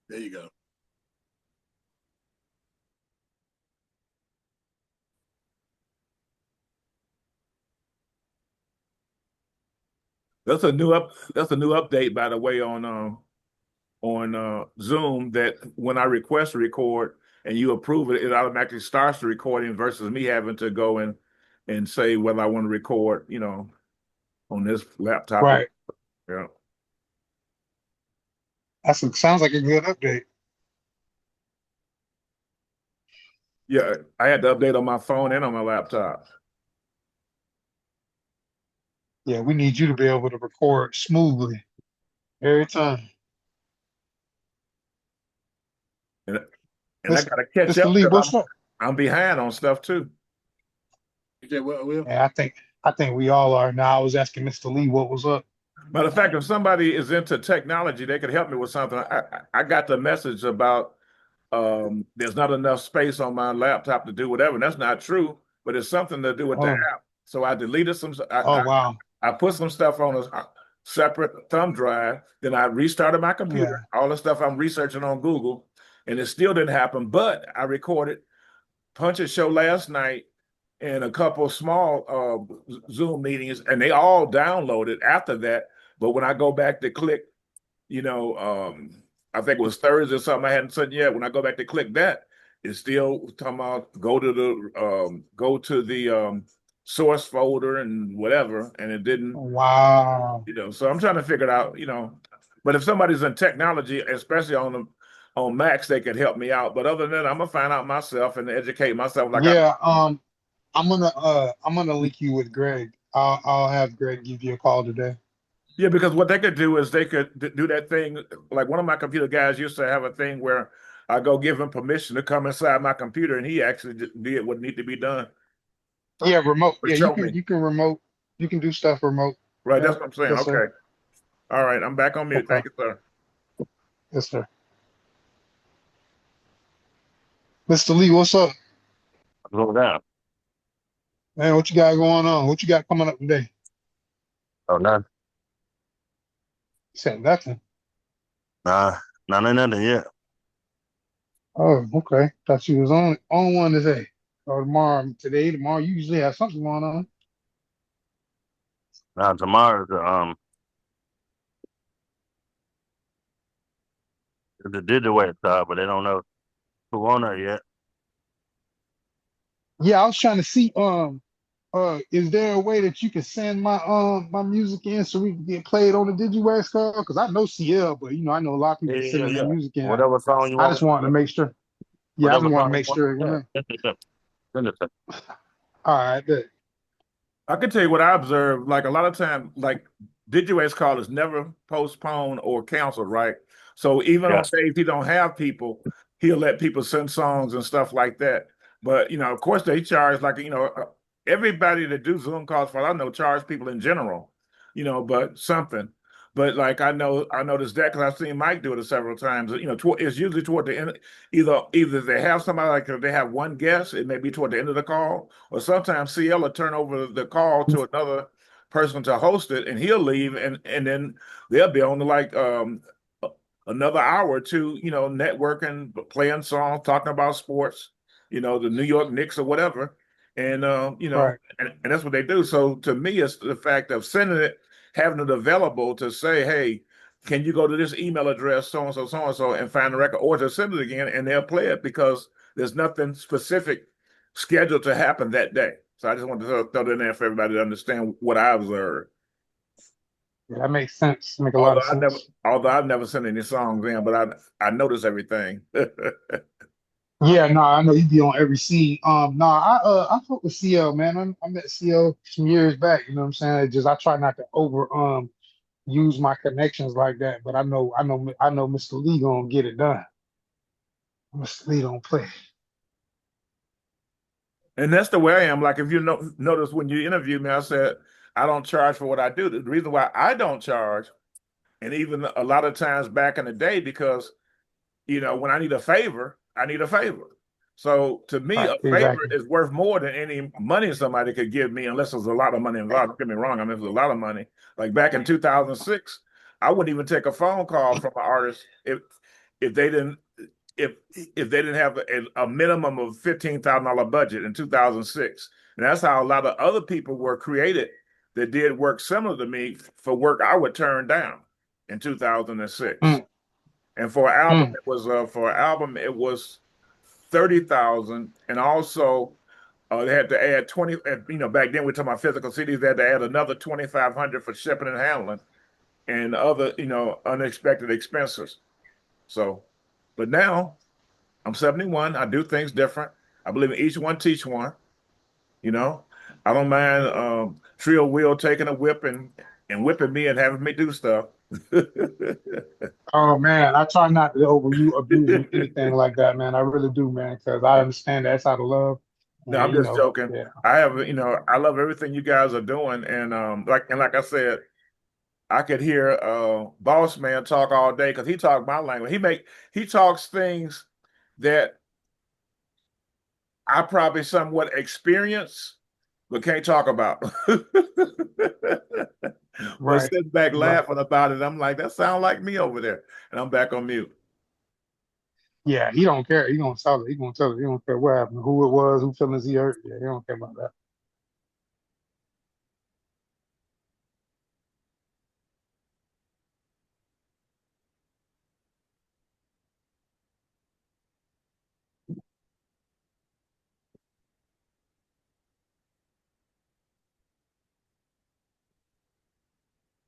There you go. That's a new update, by the way, on Zoom, that when I request to record and you approve it, it automatically starts the recording versus me having to go and say whether I want to record, on this laptop or Right. yeah. Sounds like a good update. Yeah, I had to update on my phone and on my laptop. Yeah, we need you to be able to record smoothly every time. And and I Mr. gotta catch Mr. up Lee, because what's up? I'm behind on stuff too. You said what, Will? Yeah, I think we all are now. I was asking Mr. Lee what was up. Matter of fact, if somebody is into technology, they could help me with something. I got the message about there's not enough space on my laptop to do whatever. And that's not true, but it's something to do with the Oh, app. So I deleted some. oh wow. I put some stuff on a separate thumb drive. Then I restarted my computer. Yeah. All the stuff I'm researching on Google, and it still didn't happen. But I recorded Punch's show last night and a couple small Zoom meetings, and they all downloaded after that. But when I go back to click, you know, I think it was Thursday or something I hadn't said yet. When I go back to click that, it's still talking about go to the source folder and whatever, and it didn't, Wow. So I'm trying to figure it out, But if somebody's in technology, especially on Macs, they could help me out. But other than that, I'm gonna find out myself and educate myself like I. Yeah, I'm gonna link you with Greg. I'll have Greg give you a call today. Yeah, because what they could do is they could do that thing. Like one of my computer guys used to have a thing where I go give him permission to come inside my computer, and he actually did what needed to be done Yeah, remote. or Yeah, you show can me. you can remote. You can do stuff remote. Right, that's Yep. what I'm saying. Yes, sir. Okay, all right, I'm back on mute. Okay. Thank you, sir. Yes, sir. Mr. Lee, what's up? Go down. Man, what you got going on? What you got coming up today? Oh, none. You said nothing. Nah, nothing yet. Oh, okay. Thought you was on one today. Or tomorrow. Tomorrow, you usually have something going on. Now tomorrow the digital side, but they don't know who on there yet. Yeah, I was trying to see, is there a way that you can send my music in so we can get played on the Digiwax card? Because I know CL, but I know a lot of Yeah, people yeah, yeah, sending their yeah. music in. Whatever song you I want just me wanted to to make sure. Yeah, I just whatever wanted to song you make want sure. me to send it to. All right, good. I can tell you what I observed. Like a lot of times, like DigiWays call is never postponed or canceled, right? So even on Yes. days he don't have people, he'll let people send songs and stuff like that. But of course, they charge like everybody that do Zoom calls, for all I know, charge people in general, but something. But like I noticed that because I've seen Mike do it several times. It's usually toward the end. Either they have somebody, like if they have one guest, it may be toward the end of the call, or sometimes CL will turn over the call to another person to host it, and he'll leave, and then they'll be on to like another hour or two, networking, playing songs, talking about sports, the New York Knicks or whatever, and Right. and that's what they do. So to me, it's the fact of sending it, having it available to say, hey. Can you go to this email address, so and so, and find the record, or just send it again, and they'll play it because there's nothing specific scheduled to happen that day. So I just wanted to throw that in there for everybody to understand what I observed. Yeah, that makes sense. Make a lot Although of sense. I've never sent any songs in, but I notice everything. Yeah, no, I know you be on every scene. No, I fuck with CL, man. I met CL some years back. You know what I'm saying? I try not to over use my connections like that. But I know Mr. Lee gonna get it done. Mr. Lee don't play. And that's the way I am. Like if you notice when you interview me, I said I don't charge for what I do. The reason why I don't charge, and even a lot of times back in the day, because when I need a favor, I need a favor. So to me, Right, a favor exactly. is worth more than any money somebody could give me, unless there's a lot of money involved. Don't get me wrong. I mean, if there's a lot of money, like back in 2006, I wouldn't even take a phone call from an artist if they didn't if they didn't have a minimum of $15,000 budget in 2006. And that's how a lot of other people were created that did work similar to me for work I would turn down in 2006. And for an album it was 30,000, and also they had to add 20. Back then we're talking about physical CDs. They had to add another 2,500 for shipping and handling, and other unexpected expenses. So, but now I'm 71. I do things different. I believe in each one teach one. I don't mind Trio Will taking a whip and whipping me and having me do stuff. Oh man, I try not to abuse anything like that, man. I really do, man, because I understand that's out of love. No, And, I'm just joking. yeah. I have, I love everything you guys are doing, and like I said, I could hear Boss Man talk all day because he talks my language. He talks things that I probably somewhat experience but can't talk about. But Right. sitting back laughing about it, I'm like, that sounds like me over there, and I'm back on mute. Yeah, he don't care. He gonna tell it. He gonna tell it. He don't care what happened, who it was, who feelings he hurt. Yeah, he don't care about that.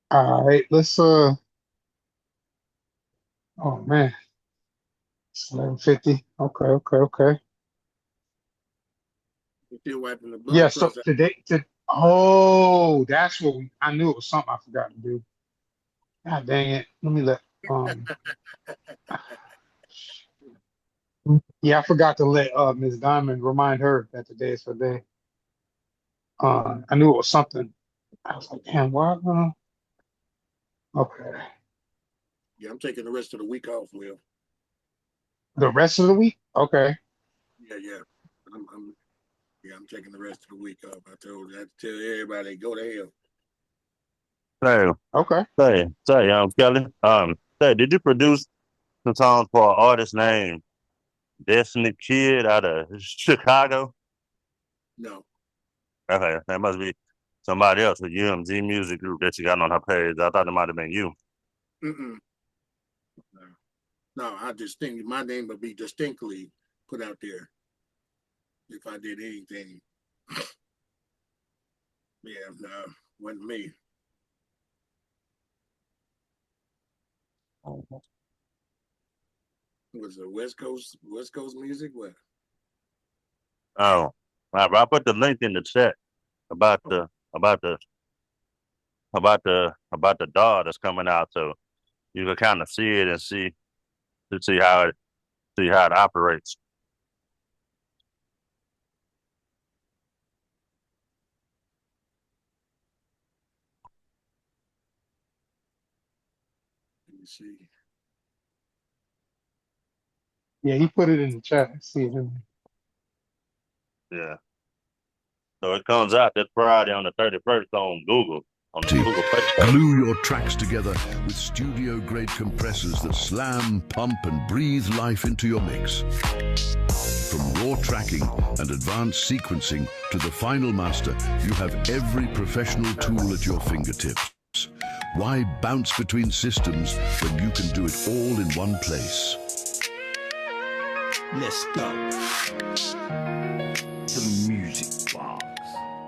All right, let's oh man, it's 11:50. Okay. You still wiping the Yeah, bum so across. that's what I knew it was something I forgot to do. God dang it. Let me yeah, I forgot to let Miss Diamond remind her that today is her day. I knew it was something. I was like, damn, why okay. Yeah, I'm taking the rest of the week off, Will. The rest of the week? Okay. Yeah. I'm taking the rest of the week off. I tell everybody go to hell. Hey, Okay. Kelly. Did you produce some songs for an artist named Destiny Kid out of Chicago? No. Okay, that must be somebody else, a UMG music group that you got on her page. I thought it might have been you. Mm-mm. No, my name would be distinctly put out there if I did anything. Yeah, no, wasn't me. Was it West Coast music? What? Oh, I put the link in the chat about the DAW that's coming out, so you can kind of see it and see how it operates. Let me see. Yeah, he put it in the chat. Let's see it. Yeah. So it comes out this Friday on the 31st on Google. On the Google Play Store. Glue your tracks together with studio-grade compressors that slam, pump, and breathe life into your mix. From raw tracking and advanced sequencing to the final master, you have every professional tool at your fingertips. Why bounce between systems when you can do it all in one place? Let's go. The music box.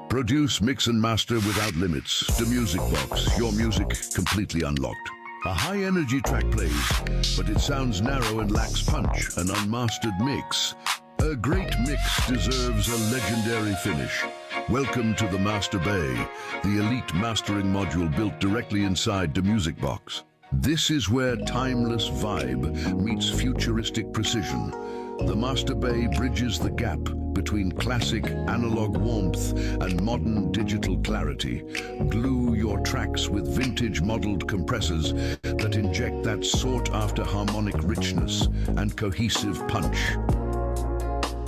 Produce, mix, and master without limits. The Music Box, your music completely unlocked. A high-energy track plays, but it sounds narrow and lacks punch, an unmastered mix. A great mix deserves a legendary finish. Welcome to the Master Bay, the elite mastering module built directly inside the Music Box. This is where timeless vibe meets futuristic precision. The Master Bay bridges the gap between classic analog warmth and modern digital clarity. Glue your tracks with vintage modeled compressors that inject that sought-after harmonic richness and cohesive punch.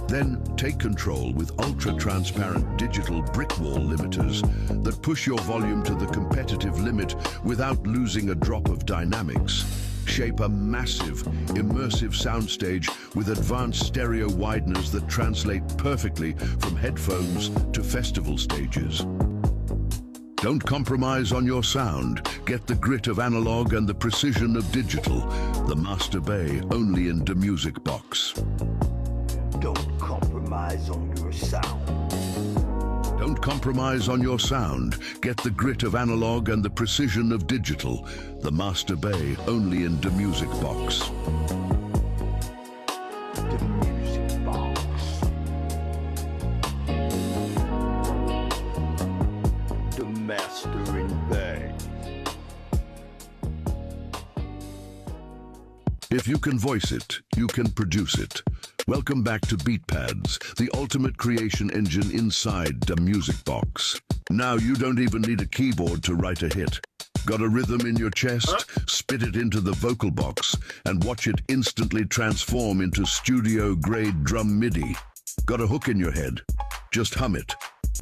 Then take control with ultra-transparent digital brick wall limiters that push your volume to the competitive limit without losing a drop of dynamics. shape a massive, immersive soundstage with advanced stereo wideners that translate perfectly from headphones to festival stages. Don't compromise on your sound. Get the grit of analog and the precision of digital. The Master Bay, only in the Music Box. Don't compromise on your sound. Don't compromise on your sound. Get the grit of analog and the precision of digital. The Master Bay, only in the Music Box. The Music Box. The Master in Bay. If you can voice it, you can produce it. Welcome back to BeatPads, the ultimate creation engine inside the Music Box. Now you don't even need a keyboard to write a hit. Got a rhythm in your chest? Spit it into the vocal box and watch it instantly transform into studio-grade drum MIDI. Got a hook in your head? Just hum it.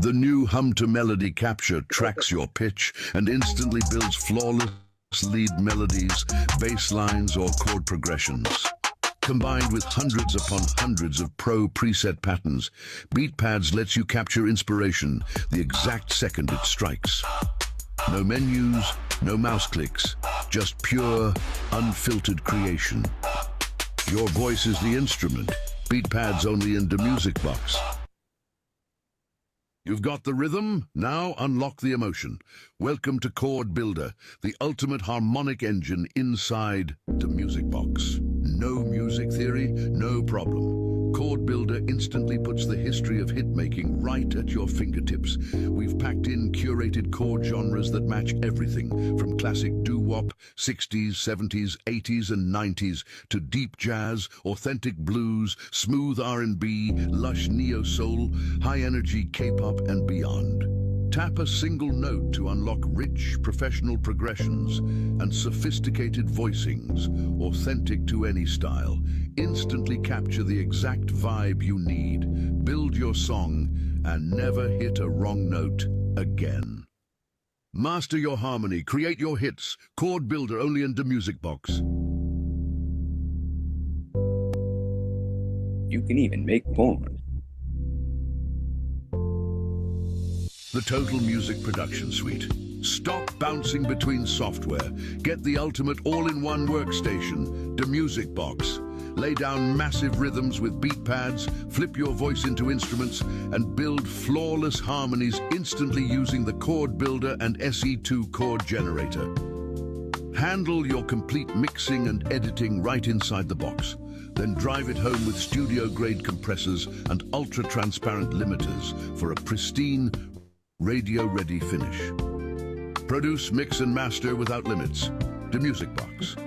The new hum-to-melody capture tracks your pitch and instantly builds flawless lead melodies, bass lines, or chord progressions. Combined with hundreds upon hundreds of pro preset patterns, BeatPads lets you capture inspiration the exact second it strikes. No menus, no mouse clicks, just pure, unfiltered creation. Your voice is the instrument. BeatPads only in the Music Box. You've got the rhythm, now unlock the emotion. Welcome to Chord Builder, the ultimate harmonic engine inside the Music Box. No music theory, no problem. Chord Builder instantly puts the history of hit-making right at your fingertips. We've packed in curated chord genres that match everything, from classic doo-wop, 60s, 70s, 80s, and 90s, to deep jazz, authentic blues, smooth R&B, lush neo-soul, high-energy K-pop, and beyond. Tap a single note to unlock rich, professional progressions and sophisticated voicings, authentic to any style. Instantly capture the exact vibe you need. Build your song and never hit a wrong note again. Master your harmony, create your hits. Chord Builder only in the Music Box. You can even make porn. The Total Music Production Suite. Stop bouncing between software. Get the ultimate all-in-one workstation, the Music Box. Lay down massive rhythms with beat pads, flip your voice into instruments, and build flawless harmonies instantly using the Chord Builder and SE2 chord generator. Handle your complete mixing and editing right inside the box. Then drive it home with studio-grade compressors and ultra-transparent limiters for a pristine, radio-ready finish. Produce, mix, and master without limits. The Music Box.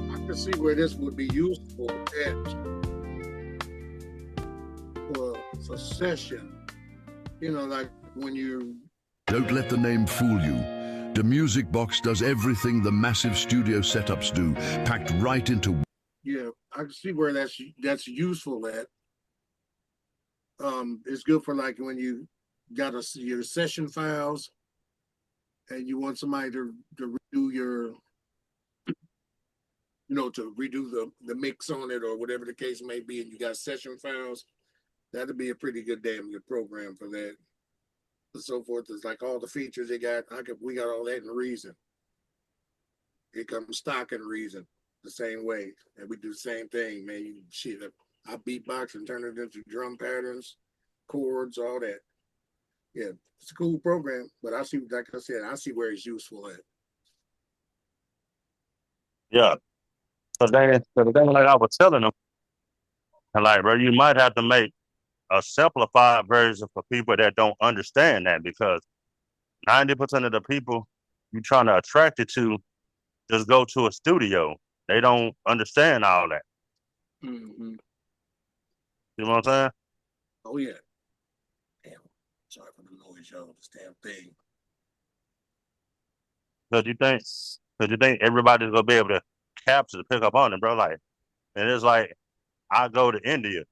I can see where this would be useful for session. You know, like when you... Don't let the name fool you. The Music Box does everything the massive studio setups do, packed right into... Yeah, I can see where that's useful at. It's good for like when you got your session files and you want somebody to redo your, to redo the mix on it or whatever the case may be, and you got session files. That'd be a pretty good damn good program for that. And so forth. It's like all the features they got. We got all that in Reason. It comes stock in Reason the same way, and we do the same thing, man. I beatbox and turn it into drum patterns, chords, all that. Yeah, it's a cool program, but I see, like I said, I see where it's useful at. Yeah. So then like I was telling them, and like, bro, you might have to make a simplified version for people that don't understand that, because 90% of the people you're trying to attract it to just go to a studio. They don't understand all that. Mm-hmm. You know what I'm saying? Oh yeah. Damn. Sorry for the noise, y'all. This damn thing. Cause you think everybody's gonna be able to pick up on it, bro? Like, and it's like I go to India,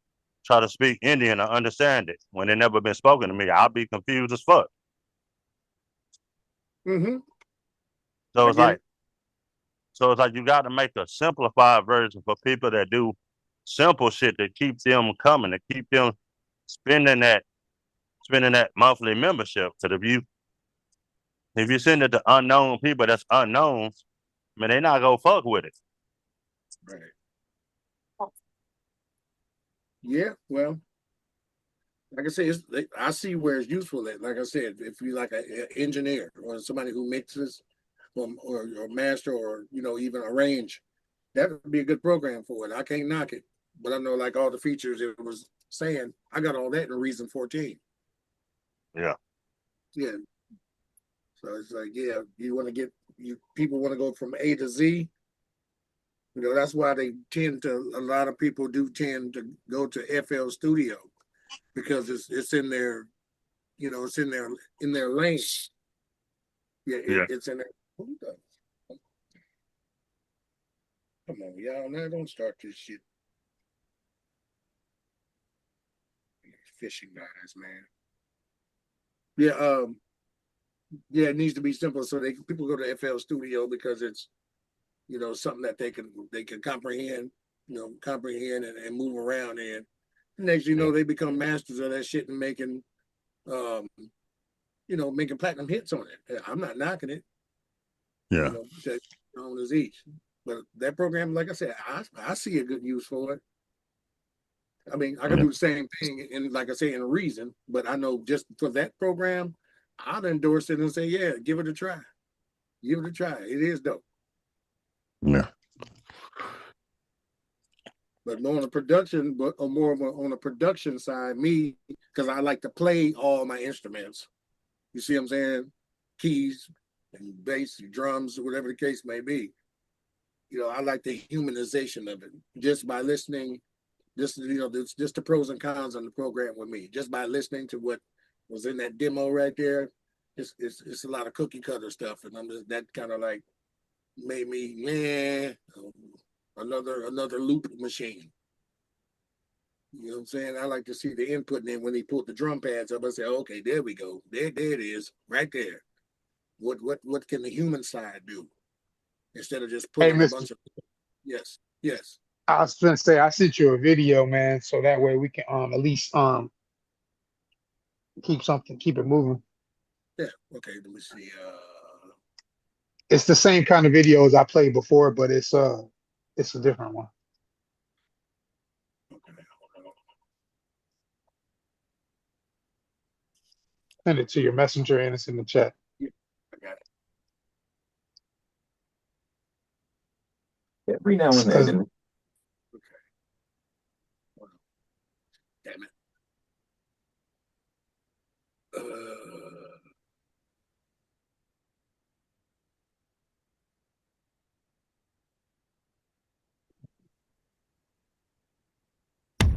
try to speak Indian and understand it when it never been spoken to me. I'll be confused as fuck. Mm-hmm. So I it's get like, it. you got to make a simplified version for people that do simple shit to keep them coming, to keep them spending that monthly membership. Because if you send it to unknown people that's unknown, man, they not gonna fuck with it. Right. Yeah. Well, like I said, I see where it's useful at. Like I said, if you like an engineer or somebody who mixes or master or even arrange, that would be a good program for it. I can't knock it, but I know like all the features it was saying, I got all that in Reason 14. Yeah. Yeah. So it's like, yeah, you want to people want to go from A to Z. That's why a lot of people do tend to go to FL Studio because it's in their, it's in their lane. Yeah, Yeah. it's in there. Come on, y'all. Now don't start this shit. Fishing guys, man. Yeah, yeah, it needs to be simple so people go to FL Studio because it's something that they can comprehend, and move around in. Next, they become masters of that shit and making making platinum hits on it. I'm not knocking it. Yeah. That on as each. But that program, like I said, I see a good use for it. I mean, I can do the same thing in, like I say, in Reason, but I know just for that program, I'd endorse it and say, yeah, give it a try. Give it a try. It is dope. Yeah. But more on the production, on the production side, me, because I like to play all my instruments. You see what I'm saying? Keys and bass, and drums, or whatever the case may be. I like the humanization of it just by listening. Just the pros and cons on the program with me. Just by listening to what was in that demo right there, it's a lot of cookie cutter stuff, and that kind of like made me another loop machine. You know what I'm saying? I like to see the input, and then when he pulled the drum pads up, I say, okay, there we go. There it is, right there. What can the human side do instead of just putting a bunch of yes. I was gonna say I sent you a video, man, so that way we can at least keep it moving. Yeah. Okay. Let me see. It's the same kind of videos I played before, but it's a different one. Okay. Send it to your messenger and it's in the chat. Yeah, I got it. Every now and then. Okay. Damn it.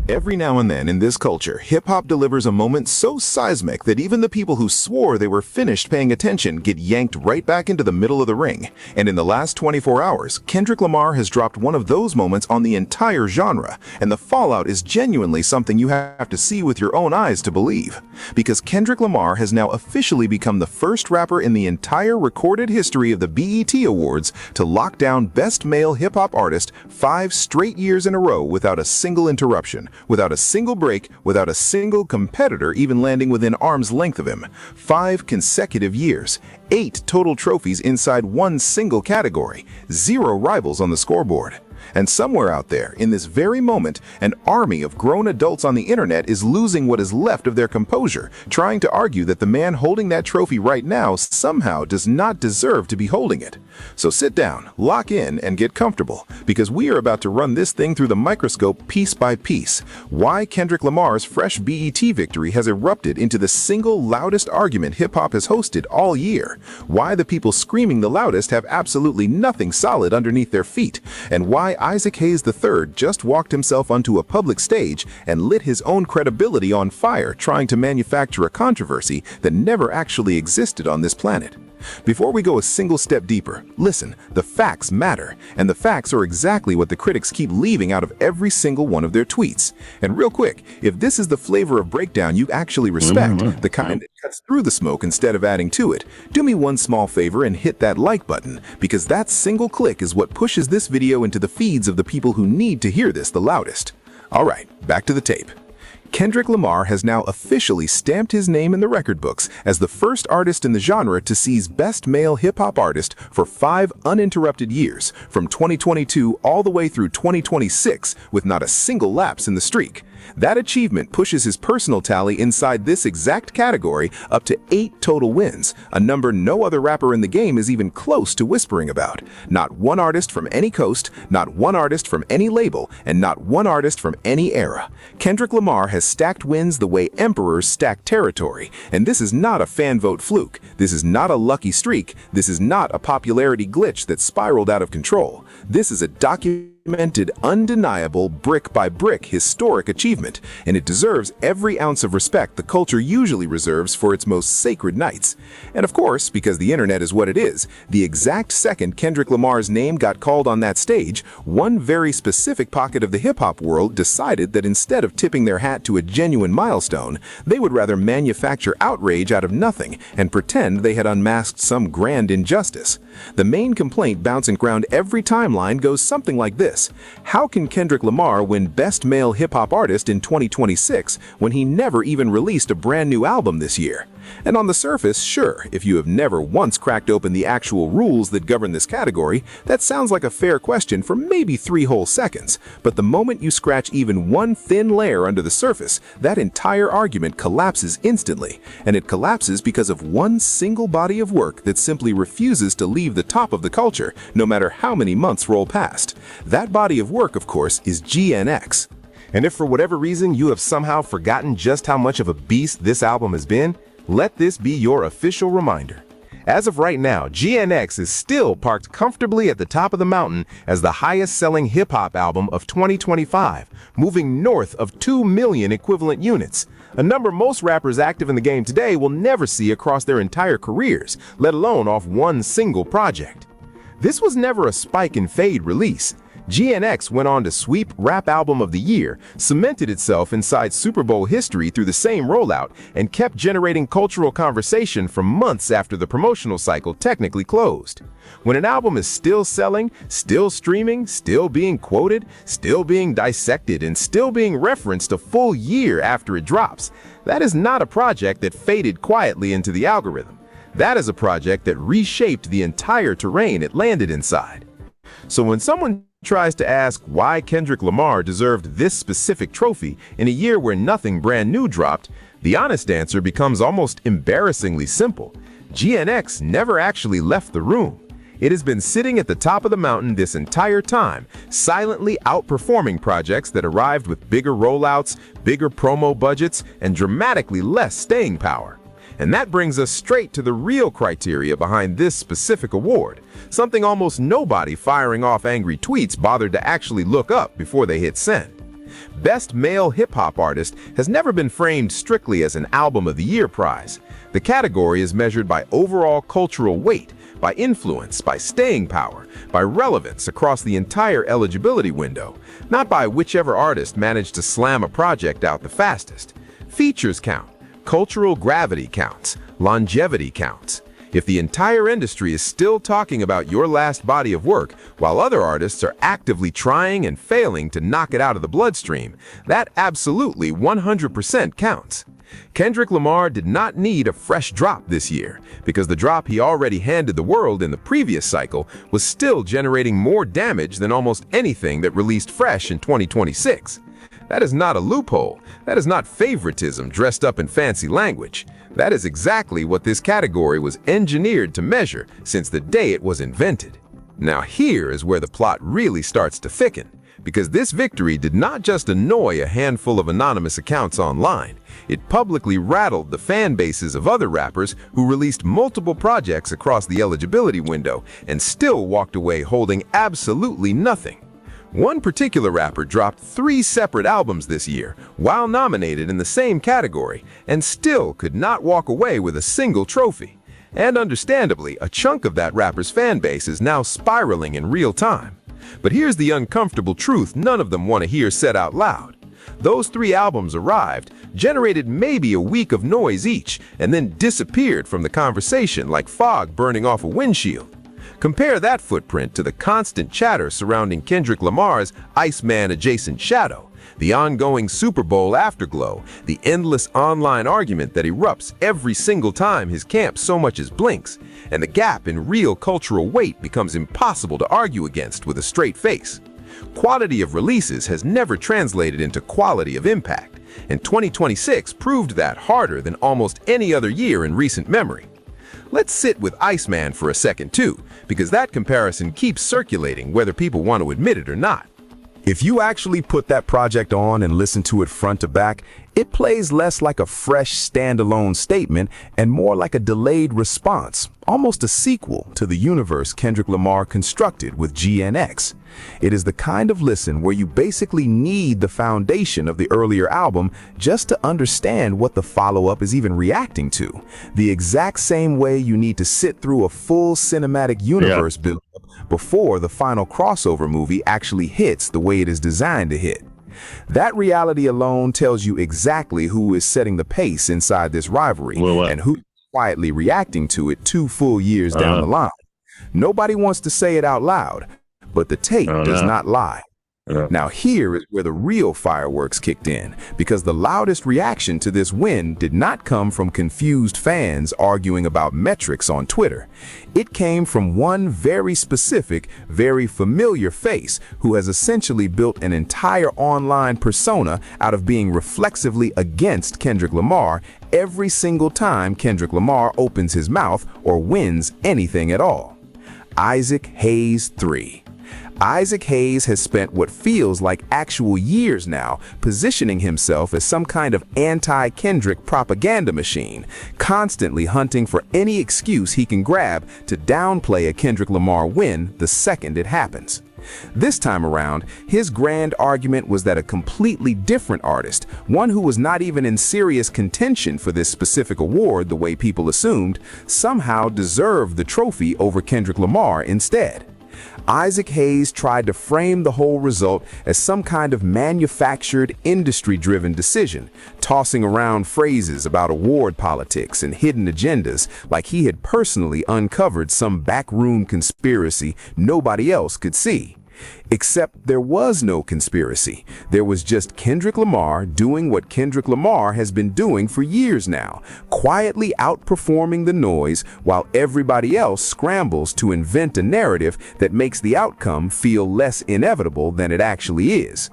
Every now and then in this culture, hip-hop delivers a moment so seismic that even the people who swore they were finished paying attention get yanked right back into the middle of the ring. And in the last 24 hours, Kendrick Lamar has dropped one of those moments on the entire genre, and the fallout is genuinely something you have to see with your own eyes to believe. Because Kendrick Lamar has now officially become the first rapper in the entire recorded history of the BET Awards to lock down Best Male Hip-Hop Artist 5 straight years in a row without a single interruption, without a single break, without a single competitor even landing within arm's length of him. 5 consecutive years, 8 total trophies inside one single category, 0 rivals on the scoreboard. And somewhere out there, in this very moment, an army of grown adults on the internet is losing what is left of their composure, trying to argue that the man holding that trophy right now somehow does not deserve to be holding it. So sit down, lock in, and get comfortable, because we are about to run this thing through the microscope piece by piece. Why Kendrick Lamar's fresh BET victory has erupted into the single loudest argument hip-hop has hosted all year. Why the people screaming the loudest have absolutely nothing solid underneath their feet, and why Isaac Hayes III just walked himself onto a public stage and lit his own credibility on fire trying to manufacture a controversy that never actually existed on this planet. Before we go a single step deeper, listen, the facts matter, and the facts are exactly what the critics keep leaving out of every single one of their tweets. And real quick, if this is the flavor of breakdown you actually respect, the kind that cuts through the smoke instead of adding to it, do me one small favor and hit that like button, because that single click is what pushes this video into the feeds of the people who need to hear this the loudest. All right, back to the tape. Kendrick Lamar has now officially stamped his name in the record books as the first artist in the genre to seize Best Male Hip-Hop Artist for 5 uninterrupted years, from 2022 all the way through 2026, with not a single lapse in the streak. That achievement pushes his personal tally inside this exact category up to 8 total wins, a number no other rapper in the game is even close to whispering about. Not one artist from any coast, not one artist from any label, and not one artist from any era. Kendrick Lamar has stacked wins the way emperors stack territory, and this is not a fan vote fluke. This is not a lucky streak. This is not a popularity glitch that spiraled out of control. This is a documented, undeniable, brick-by-brick historic achievement, and it deserves every ounce of respect the culture usually reserves for its most sacred nights. And of course, because the internet is what it is, the exact second Kendrick Lamar's name got called on that stage, one very specific pocket of the hip-hop world decided that instead of tipping their hat to a genuine milestone, they would rather manufacture outrage out of nothing and pretend they had unmasked some grand injustice. The main complaint bouncing around every timeline goes something like this. How can Kendrick Lamar win Best Male Hip-Hop Artist in 2026 when he never even released a brand new album this year? And on the surface, sure, if you have never once cracked open the actual rules that govern this category, that sounds like a fair question for maybe 3 whole seconds. But the moment you scratch even one thin layer under the surface, that entire argument collapses instantly. And it collapses because of one single body of work that simply refuses to leave the top of the culture, no matter how many months roll past. That body of work, of course, is GNX. And if for whatever reason you have somehow forgotten just how much of a beast this album has been, let this be your official reminder. As of right now, GNX is still parked comfortably at the top of the mountain as the highest-selling hip-hop album of 2025, moving north of 2 million equivalent units, a number most rappers active in the game today will never see across their entire careers, let alone off one single project. This was never a spike and fade release. GNX went on to sweep Rap Album of the Year, cemented itself inside Super Bowl history through the same rollout, and kept generating cultural conversation for months after the promotional cycle technically closed. When an album is still selling, still streaming, still being quoted, still being dissected, and still being referenced a full year after it drops, that is not a project that faded quietly into the algorithm. That is a project that reshaped the entire terrain it landed inside. So when someone tries to ask why Kendrick Lamar deserved this specific trophy in a year where nothing brand new dropped, the honest answer becomes almost embarrassingly simple. GNX never actually left the room. It has been sitting at the top of the mountain this entire time, silently outperforming projects that arrived with bigger rollouts, bigger promo budgets, and dramatically less staying power. And that brings us straight to the real criteria behind this specific award, something almost nobody firing off angry tweets bothered to actually look up before they hit send. Best Male Hip-Hop Artist has never been framed strictly as an Album of the Year prize. The category is measured by overall cultural weight, by influence, by staying power, by relevance across the entire eligibility window, not by whichever artist managed to slam a project out the fastest. Features count. Cultural gravity counts. Longevity counts. If the entire industry is still talking about your last body of work, while other artists are actively trying and failing to knock it out of the bloodstream, that absolutely 100% counts. Kendrick Lamar did not need a fresh drop this year, because the drop he already handed the world in the previous cycle was still generating more damage than almost anything that released fresh in 2026. That is not a loophole. That is not favoritism dressed up in fancy language. That is exactly what this category was engineered to measure since the day it was invented. Now here is where the plot really starts to thicken, because this victory did not just annoy a handful of anonymous accounts online. It publicly rattled the fan bases of other rappers who released multiple projects across the eligibility window and still walked away holding absolutely nothing. One particular rapper dropped 3 separate albums this year, while nominated in the same category, and still could not walk away with a single trophy. And understandably, a chunk of that rapper's fan base is now spiraling in real time. But here's the uncomfortable truth none of them want to hear said out loud. Those 3 albums arrived, generated maybe a week of noise each, and then disappeared from the conversation like fog burning off a windshield. Compare that footprint to the constant chatter surrounding Kendrick Lamar's Iceman-adjacent shadow, the ongoing Super Bowl afterglow, the endless online argument that erupts every single time his camp so much as blinks, and the gap in real cultural weight becomes impossible to argue against with a straight face. Quality of releases has never translated into quality of impact, and 2026 proved that harder than almost any other year in recent memory. Let's sit with Iceman for a second too, because that comparison keeps circulating whether people want to admit it or not. If you actually put that project on and listen to it front to back, it plays less like a fresh standalone statement and more like a delayed response, almost a sequel to the universe Kendrick Lamar constructed with GNX. It is the kind of listen where you basically need the foundation of the earlier album just to understand what the follow-up is even reacting to. The exact same way you need to sit through a full cinematic universe build before the final crossover movie actually hits the way it is designed to hit. That reality alone tells you exactly who is setting the pace inside this rivalry and who is quietly reacting to it 2 full years down the line. Nobody wants to say it out loud, but the tape does not lie. Now here is where the real fireworks kicked in, because the loudest reaction to this win did not come from confused fans arguing about metrics on Twitter. It came from one very specific, very familiar face who has essentially built an entire online persona out of being reflexively against Kendrick Lamar every single time Kendrick Lamar opens his mouth or wins anything at all. Isaac Hayes III. Isaac Hayes has spent what feels like actual years now positioning himself as some kind of anti-Kendrick propaganda machine, constantly hunting for any excuse he can grab to downplay a Kendrick Lamar win the second it happens. This time around, his grand argument was that a completely different artist, one who was not even in serious contention for this specific award the way people assumed, somehow deserved the trophy over Kendrick Lamar instead. Isaac Hayes tried to frame the whole result as some kind of manufactured, industry-driven decision, tossing around phrases about award politics and hidden agendas like he had personally uncovered some backroom conspiracy nobody else could see. Except there was no conspiracy. There was just Kendrick Lamar doing what Kendrick Lamar has been doing for years now, quietly outperforming the noise while everybody else scrambles to invent a narrative that makes the outcome feel less inevitable than it actually is.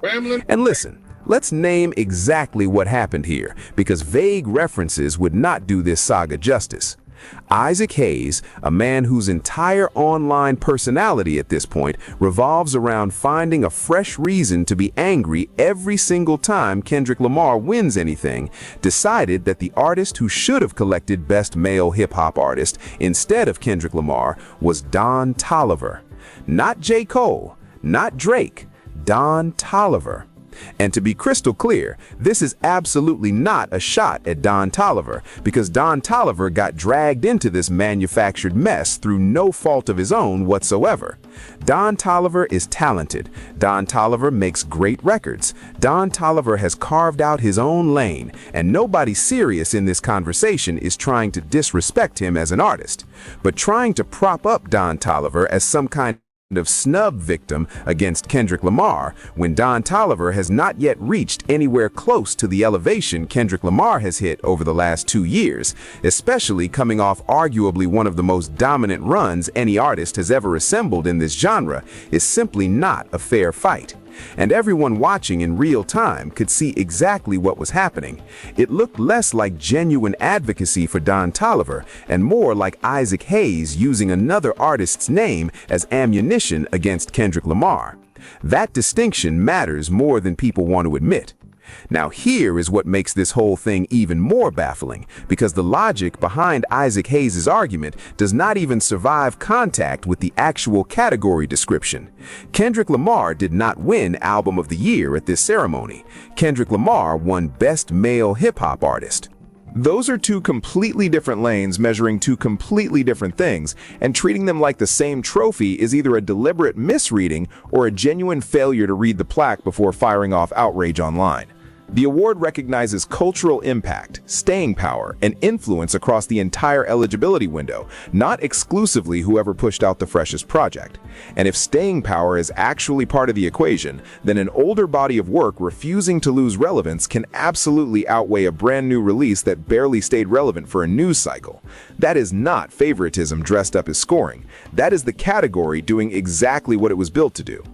And listen, let's name exactly what happened here, because vague references would not do this saga justice. Isaac Hayes, a man whose entire online personality at this point revolves around finding a fresh reason to be angry every single time Kendrick Lamar wins anything, decided that the artist who should have collected Best Male Hip-Hop Artist instead of Kendrick Lamar was Don Toliver. Not J. Cole, not Drake, Don Toliver. And to be crystal clear, this is absolutely not a shot at Don Toliver, because Don Toliver got dragged into this manufactured mess through no fault of his own whatsoever. Don Toliver is talented. Don Toliver makes great records. Don Toliver has carved out his own lane, and nobody serious in this conversation is trying to disrespect him as an artist. But trying to prop up Don Toliver as some kind of snub victim against Kendrick Lamar when Don Toliver has not yet reached anywhere close to the elevation Kendrick Lamar has hit over the last 2 years, especially coming off arguably one of the most dominant runs any artist has ever assembled in this genre, is simply not a fair fight. And everyone watching in real time could see exactly what was happening. It looked less like genuine advocacy for Don Toliver and more like Isaac Hayes using another artist's name as ammunition against Kendrick Lamar. That distinction matters more than people want to admit. Now here is what makes this whole thing even more baffling, because the logic behind Isaac Hayes' argument does not even survive contact with the actual category description. Kendrick Lamar did not win Album of the Year at this ceremony. Kendrick Lamar won Best Male Hip-Hop Artist. Those are two completely different lanes measuring two completely different things, and treating them like the same trophy is either a deliberate misreading or a genuine failure to read the plaque before firing off outrage online. The award recognizes cultural impact, staying power, and influence across the entire eligibility window, not exclusively whoever pushed out the freshest project. And if staying power is actually part of the equation, then an older body of work refusing to lose relevance can absolutely outweigh a brand new release that barely stayed relevant for a news cycle. That is not favoritism dressed up as scoring. That is the category doing exactly what it was built to do.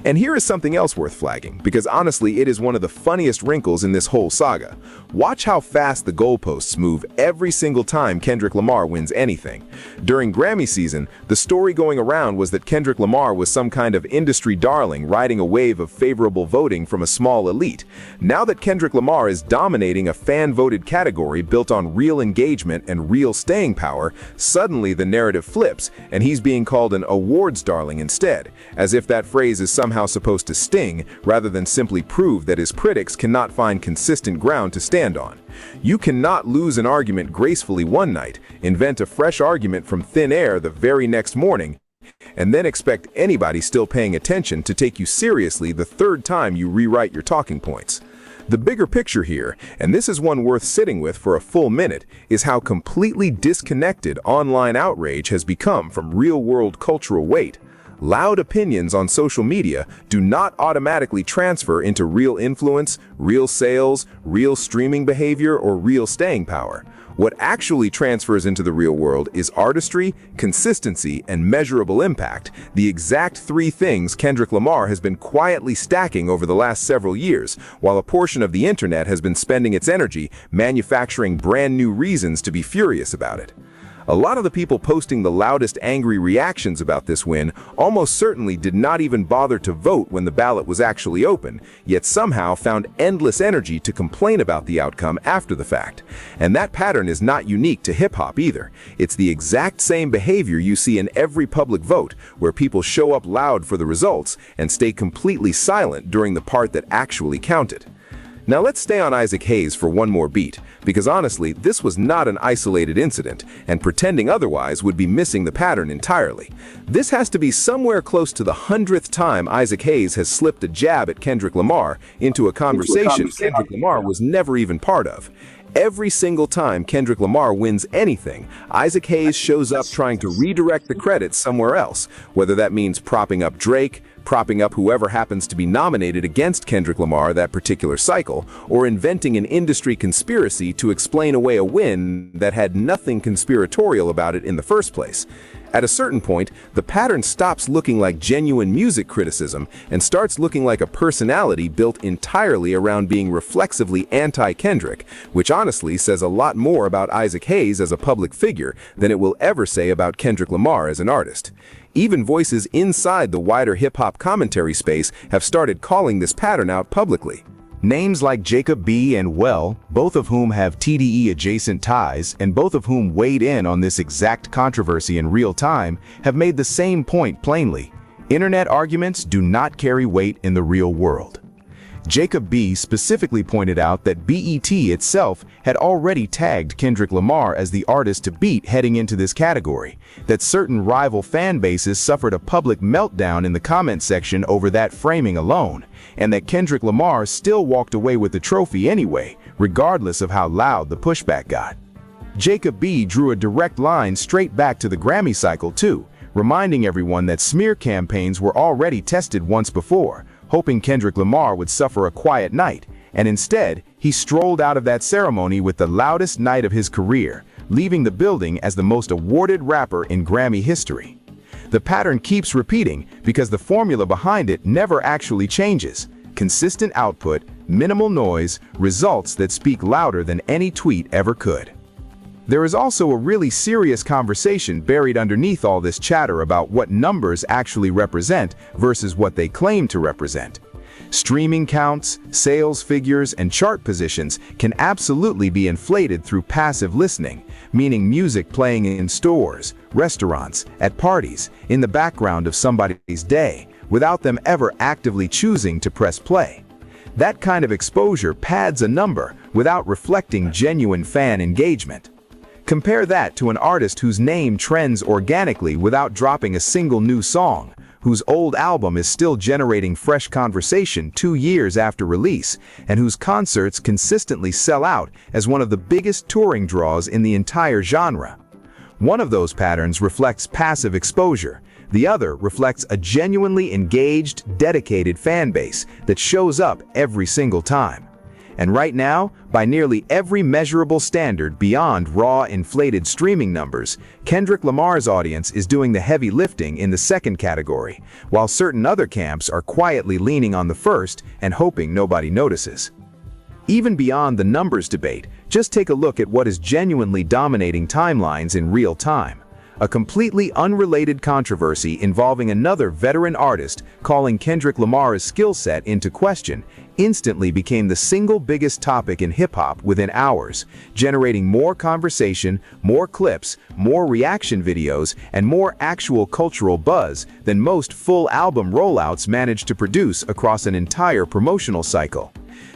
And here is something else worth flagging, because honestly it is one of the funniest wrinkles in this whole saga. Watch how fast the goalposts move every single time Kendrick Lamar wins anything. During Grammy season, the story going around was that Kendrick Lamar was some kind of industry darling riding a wave of favorable voting from a small elite. Now that Kendrick Lamar is dominating a fan-voted category built on real engagement and real staying power, suddenly the narrative flips and he's being called an awards darling instead, as if that phrase is somehow supposed to sting rather than simply prove that his critics cannot find consistent ground to stand on. You cannot lose an argument gracefully one night, invent a fresh argument from thin air the very next morning, and then expect anybody still paying attention to take you seriously the third time you rewrite your talking points. The bigger picture here, and this is one worth sitting with for a full minute, is how completely disconnected online outrage has become from real-world cultural weight. Loud opinions on social media do not automatically transfer into real influence, real sales, real streaming behavior, or real staying power. What actually transfers into the real world is artistry, consistency, and measurable impact, the exact three things Kendrick Lamar has been quietly stacking over the last several years, while a portion of the internet has been spending its energy manufacturing brand new reasons to be furious about it. A lot of the people posting the loudest angry reactions about this win almost certainly did not even bother to vote when the ballot was actually open, yet somehow found endless energy to complain about the outcome after the fact. And that pattern is not unique to hip-hop either. It's the exact same behavior you see in every public vote, where people show up loud for the results and stay completely silent during the part that actually counted. Now let's stay on Isaac Hayes for one more beat, because honestly, this was not an isolated incident, and pretending otherwise would be missing the pattern entirely. This has to be somewhere close to the 100th time Isaac Hayes has slipped a jab at Kendrick Lamar into a conversation Kendrick Lamar was never even part of. Every single time Kendrick Lamar wins anything, Isaac Hayes shows up trying to redirect the credit somewhere else, whether that means propping up Drake, propping up whoever happens to be nominated against Kendrick Lamar that particular cycle, or inventing an industry conspiracy to explain away a win that had nothing conspiratorial about it in the first place. At a certain point, the pattern stops looking like genuine music criticism and starts looking like a personality built entirely around being reflexively anti-Kendrick, which honestly says a lot more about Isaac Hayes as a public figure than it will ever say about Kendrick Lamar as an artist. Even voices inside the wider hip-hop commentary space have started calling this pattern out publicly. Names like Jacob B. and Well, both of whom have TDE-adjacent ties, and both of whom weighed in on this exact controversy in real time, have made the same point plainly. Internet arguments do not carry weight in the real world. Jacob B. specifically pointed out that BET itself had already tagged Kendrick Lamar as the artist to beat heading into this category, that certain rival fan bases suffered a public meltdown in the comment section over that framing alone, and that Kendrick Lamar still walked away with the trophy anyway, regardless of how loud the pushback got. Jacob B. drew a direct line straight back to the Grammy cycle too, reminding everyone that smear campaigns were already tested once before, hoping Kendrick Lamar would suffer a quiet night, and instead, he strolled out of that ceremony with the loudest night of his career, leaving the building as the most awarded rapper in Grammy history. The pattern keeps repeating because the formula behind it never actually changes. Consistent output, minimal noise, results that speak louder than any tweet ever could. There is also a really serious conversation buried underneath all this chatter about what numbers actually represent versus what they claim to represent. Streaming counts, sales figures, and chart positions can absolutely be inflated through passive listening, meaning music playing in stores, restaurants, at parties, in the background of somebody's day, without them ever actively choosing to press play. That kind of exposure pads a number, without reflecting genuine fan engagement. Compare that to an artist whose name trends organically without dropping a single new song, whose old album is still generating fresh conversation 2 years after release, and whose concerts consistently sell out as one of the biggest touring draws in the entire genre. One of those patterns reflects passive exposure. The other reflects a genuinely engaged, dedicated fan base that shows up every single time. And right now, by nearly every measurable standard beyond raw, inflated streaming numbers, Kendrick Lamar's audience is doing the heavy lifting in the second category, while certain other camps are quietly leaning on the first and hoping nobody notices. Even beyond the numbers debate, just take a look at what is genuinely dominating timelines in real time. A completely unrelated controversy involving another veteran artist calling Kendrick Lamar's skill set into question instantly became the single biggest topic in hip-hop within hours, generating more conversation, more clips, more reaction videos, and more actual cultural buzz than most full album rollouts managed to produce across an entire promotional cycle.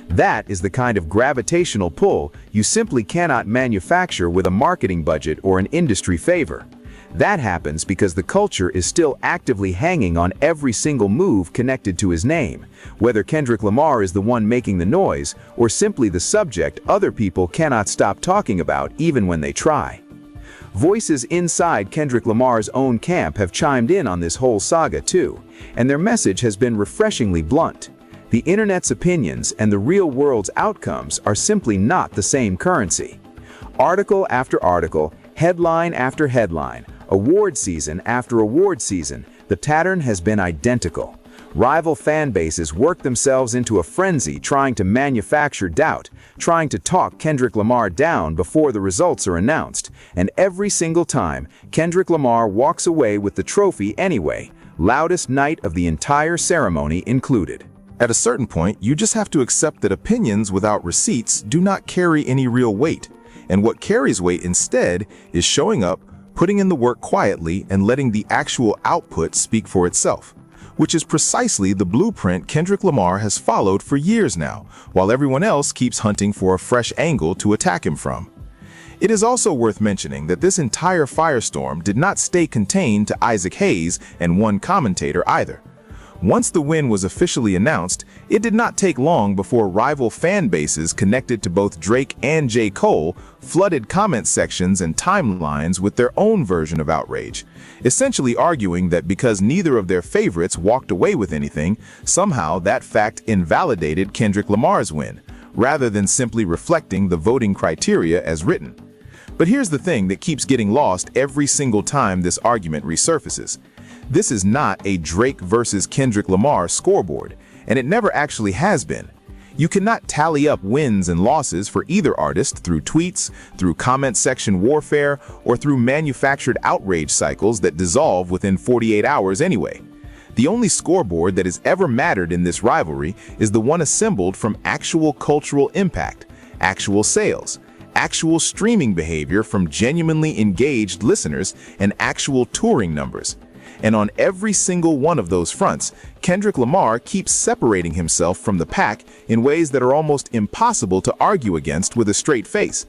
That is the kind of gravitational pull you simply cannot manufacture with a marketing budget or an industry favor. That happens because the culture is still actively hanging on every single move connected to his name, whether Kendrick Lamar is the one making the noise or simply the subject other people cannot stop talking about even when they try. Voices inside Kendrick Lamar's own camp have chimed in on this whole saga too, and their message has been refreshingly blunt. The internet's opinions and the real world's outcomes are simply not the same currency. Article after article, headline after headline, award season after award season, the pattern has been identical. Rival fan bases work themselves into a frenzy trying to manufacture doubt, trying to talk Kendrick Lamar down before the results are announced, and every single time, Kendrick Lamar walks away with the trophy anyway, loudest night of the entire ceremony included. At a certain point, you just have to accept that opinions without receipts do not carry any real weight. And what carries weight instead is showing up, putting in the work quietly, and letting the actual output speak for itself, which is precisely the blueprint Kendrick Lamar has followed for years now, while everyone else keeps hunting for a fresh angle to attack him from. It is also worth mentioning that this entire firestorm did not stay contained to Isaac Hayes and one commentator either. Once the win was officially announced, it did not take long before rival fan bases connected to both Drake and J. Cole flooded comment sections and timelines with their own version of outrage, essentially arguing that because neither of their favorites walked away with anything, somehow that fact invalidated Kendrick Lamar's win, rather than simply reflecting the voting criteria as written. But here's the thing that keeps getting lost every single time this argument resurfaces. This is not a Drake versus Kendrick Lamar scoreboard, and it never actually has been. You cannot tally up wins and losses for either artist through tweets, through comment section warfare, or through manufactured outrage cycles that dissolve within 48 hours anyway. The only scoreboard that has ever mattered in this rivalry is the one assembled from actual cultural impact, actual sales, actual streaming behavior from genuinely engaged listeners, and actual touring numbers. And on every single one of those fronts, Kendrick Lamar keeps separating himself from the pack in ways that are almost impossible to argue against with a straight face.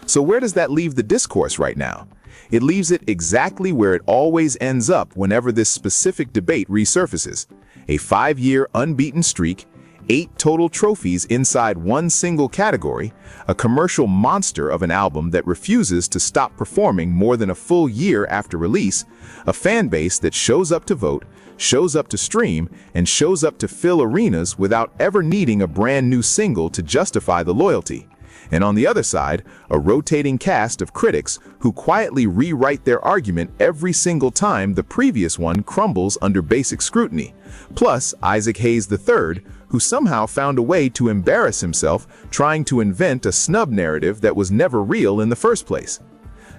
So where does that leave the discourse right now? It leaves it exactly where it always ends up whenever this specific debate resurfaces. A 5-year unbeaten streak, 8 total trophies inside one single category, a commercial monster of an album that refuses to stop performing more than a full year after release, a fan base that shows up to vote, shows up to stream, and shows up to fill arenas without ever needing a brand new single to justify the loyalty. And on the other side, a rotating cast of critics who quietly rewrite their argument every single time the previous one crumbles under basic scrutiny. Plus, Isaac Hayes III, who somehow found a way to embarrass himself trying to invent a snub narrative that was never real in the first place.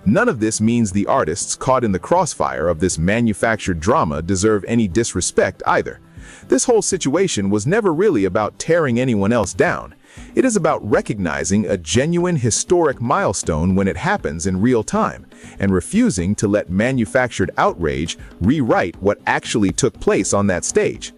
None of this means the artists caught in the crossfire of this manufactured drama deserve any disrespect either. This whole situation was never really about tearing anyone else down. It is about recognizing a genuine historic milestone when it happens in real time, and refusing to let manufactured outrage rewrite what actually took place on that stage.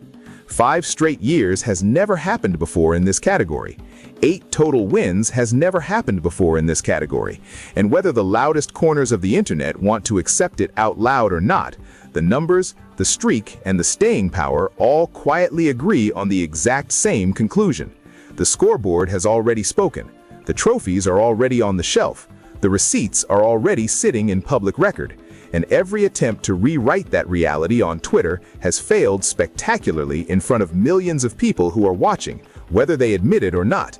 5 straight years has never happened before in this category. 8 total wins has never happened before in this category, and whether the loudest corners of the internet want to accept it out loud or not, the numbers, the streak, and the staying power all quietly agree on the exact same conclusion. The scoreboard has already spoken. The trophies are already on the shelf. The receipts are already sitting in public record. And every attempt to rewrite that reality on Twitter has failed spectacularly in front of millions of people who are watching, whether they admit it or not.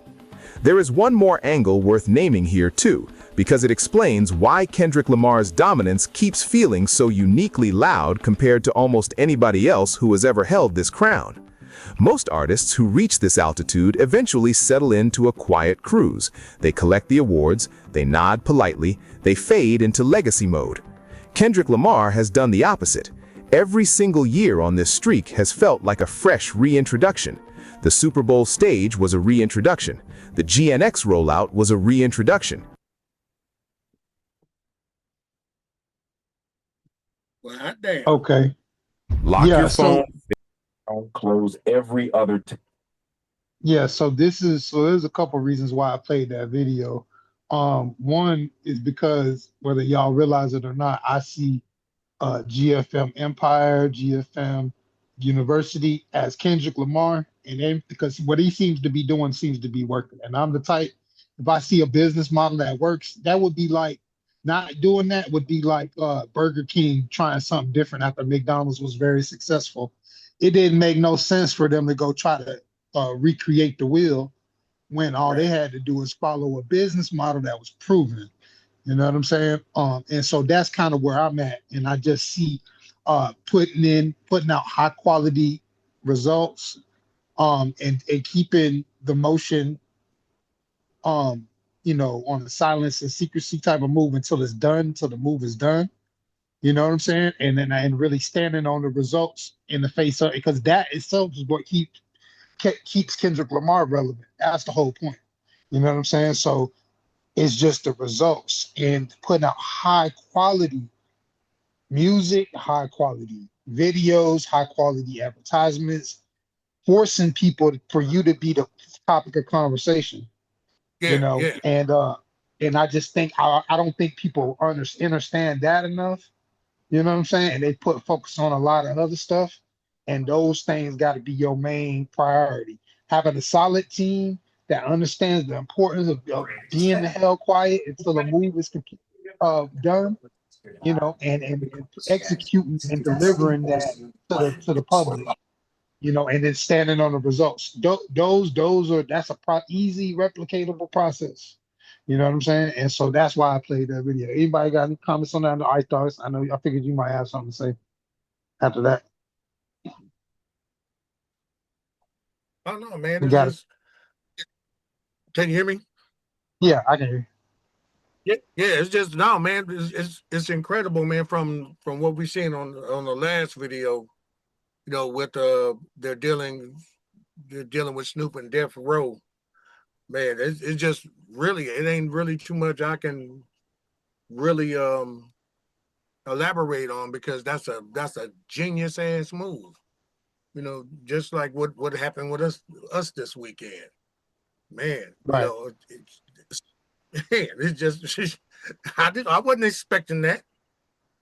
There is one more angle worth naming here too, because it explains why Kendrick Lamar's dominance keeps feeling so uniquely loud compared to almost anybody else who has ever held this crown. Most artists who reach this altitude eventually settle into a quiet cruise. They collect the awards, they nod politely, they fade into legacy mode. Kendrick Lamar has done the opposite. Every single year on this streak has felt like a fresh reintroduction. The Super Bowl stage was a reintroduction. The GNX rollout was a reintroduction. Well, hot damn. Okay. Lock Yeah, your so- phone, close every other Yeah, so there's a couple reasons why I played that video. One is because whether y'all realize it or not, I see GFM Empire, GFM University as Kendrick Lamar, and then because what he seems to be doing seems to be working. And I'm the type, if I see a business model that works, that would be like not doing that would be like Burger King trying something different after McDonald's was very successful. It didn't make no sense for them to go try to recreate the wheel when all they had to do was follow a business model that was proven. You know what I'm saying? And so that's kind of where I'm at. And I just see putting out high quality results, and keeping the motion, on the silence and secrecy type of move until it's done, till the move is done. You know what I'm saying? And really standing on the results in the face of it, because that itself is what keeps Kendrick Lamar relevant. That's the whole point. You know what I'm saying? So it's just the results and putting out high quality music, high quality videos, high quality advertisements, forcing people for you to be the topic of conversation. Yeah, yeah. And I just think I don't think people understand that enough. You know what I'm saying? And they put focus on a lot of other stuff, and those things got to be your main priority. Having a solid team that understands the importance of being the hell quiet until the move is done, and executing and delivering that to the public, and then standing on the results. That's a easy replicatable process. You know what I'm saying? And so that's why I played that video. Anybody got any comments on that? I figured you might have something to say after that. Oh no, man. You It's got it. just, can you hear me? Yeah, I can hear you. Yeah. It's just no, man. It's incredible, man. From what we seen on the last video, with they're dealing with Snoop and Death Row. Man, it's just really, it ain't really too much I can really elaborate on, because that's a genius ass move. Just like what happened with us this weekend. Man, Right. it's just I wasn't expecting that,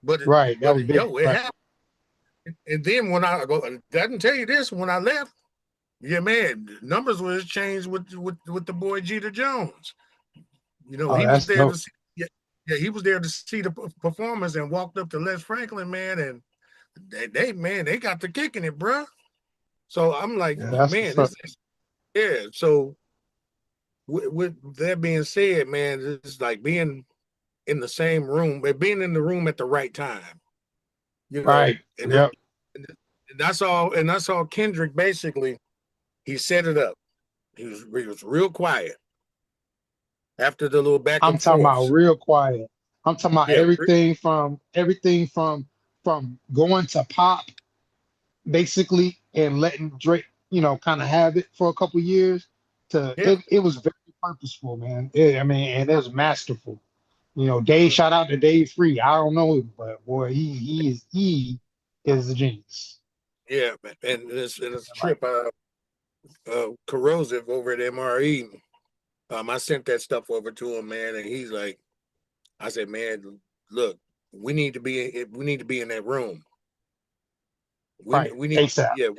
but Right. That was big. it Right. happened. And then when I didn't tell you this, when I left, yeah, man, numbers was changed with the boy Jeter Jones. He was That's there dope. to see, he was there to see the performance, and walked up to Les Franklin, man, and they got to kicking it, bro. So I'm like, Yeah, that's man, what's up. yeah. So with that being said, man, it's like being in the same room, but being in the room at the right time. Right. And Yep. and that's all. And that's all. Kendrick basically, he set it up. He was real quiet after the little back I'm and talking about forth. real quiet. I'm talking about Yeah, everything from going to pop basically and letting Drake, kind of have it for a couple years to yeah, it was very purposeful, man. And it was masterful. Dave, shout out to Dave Free. I don't know him, but boy, he is a genius. yeah. And it's Trip Corrosive over at MRE. I sent that stuff over to him, man, and he's like, I said, man, look, we need to be in that room. Right. We need ASAP.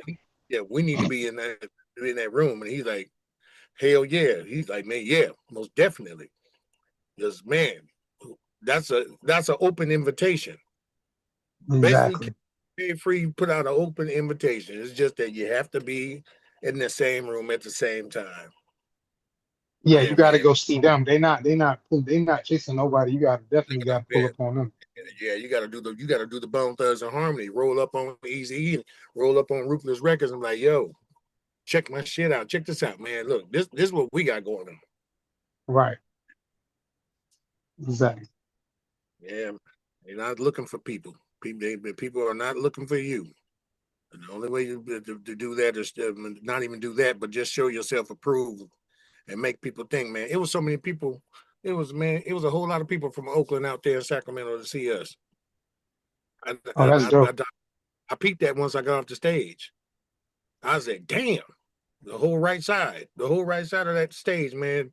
we need to be in that room. And he's like, hell yeah. He's like, man, yeah, most definitely. Because man, that's an open invitation. Basically, Exactly. pay free, put out an open invitation. It's just that you have to be in the same room at the same time. Yeah, Yeah, you got to man. go see them. They not chasing nobody. You got definitely got to pull Yeah, up on them. yeah, you gotta do the Bone Thugs and Harmony. Roll up on Easy and roll up on Ruthless Records and be like, yo, check my shit out. Check this out, man. Look, this is what we got going on. Right. Exactly. Yeah, they're not looking for people. People are not looking for you. And the only way to do that is not even do that, but just show yourself approved and make people think, man. It was so many people. It was a whole lot of people from Oakland out there in Sacramento to see us. I Oh, I, that's I, dope. I, I peeped that once I got off the stage. I said, damn, the whole right side of that stage, man.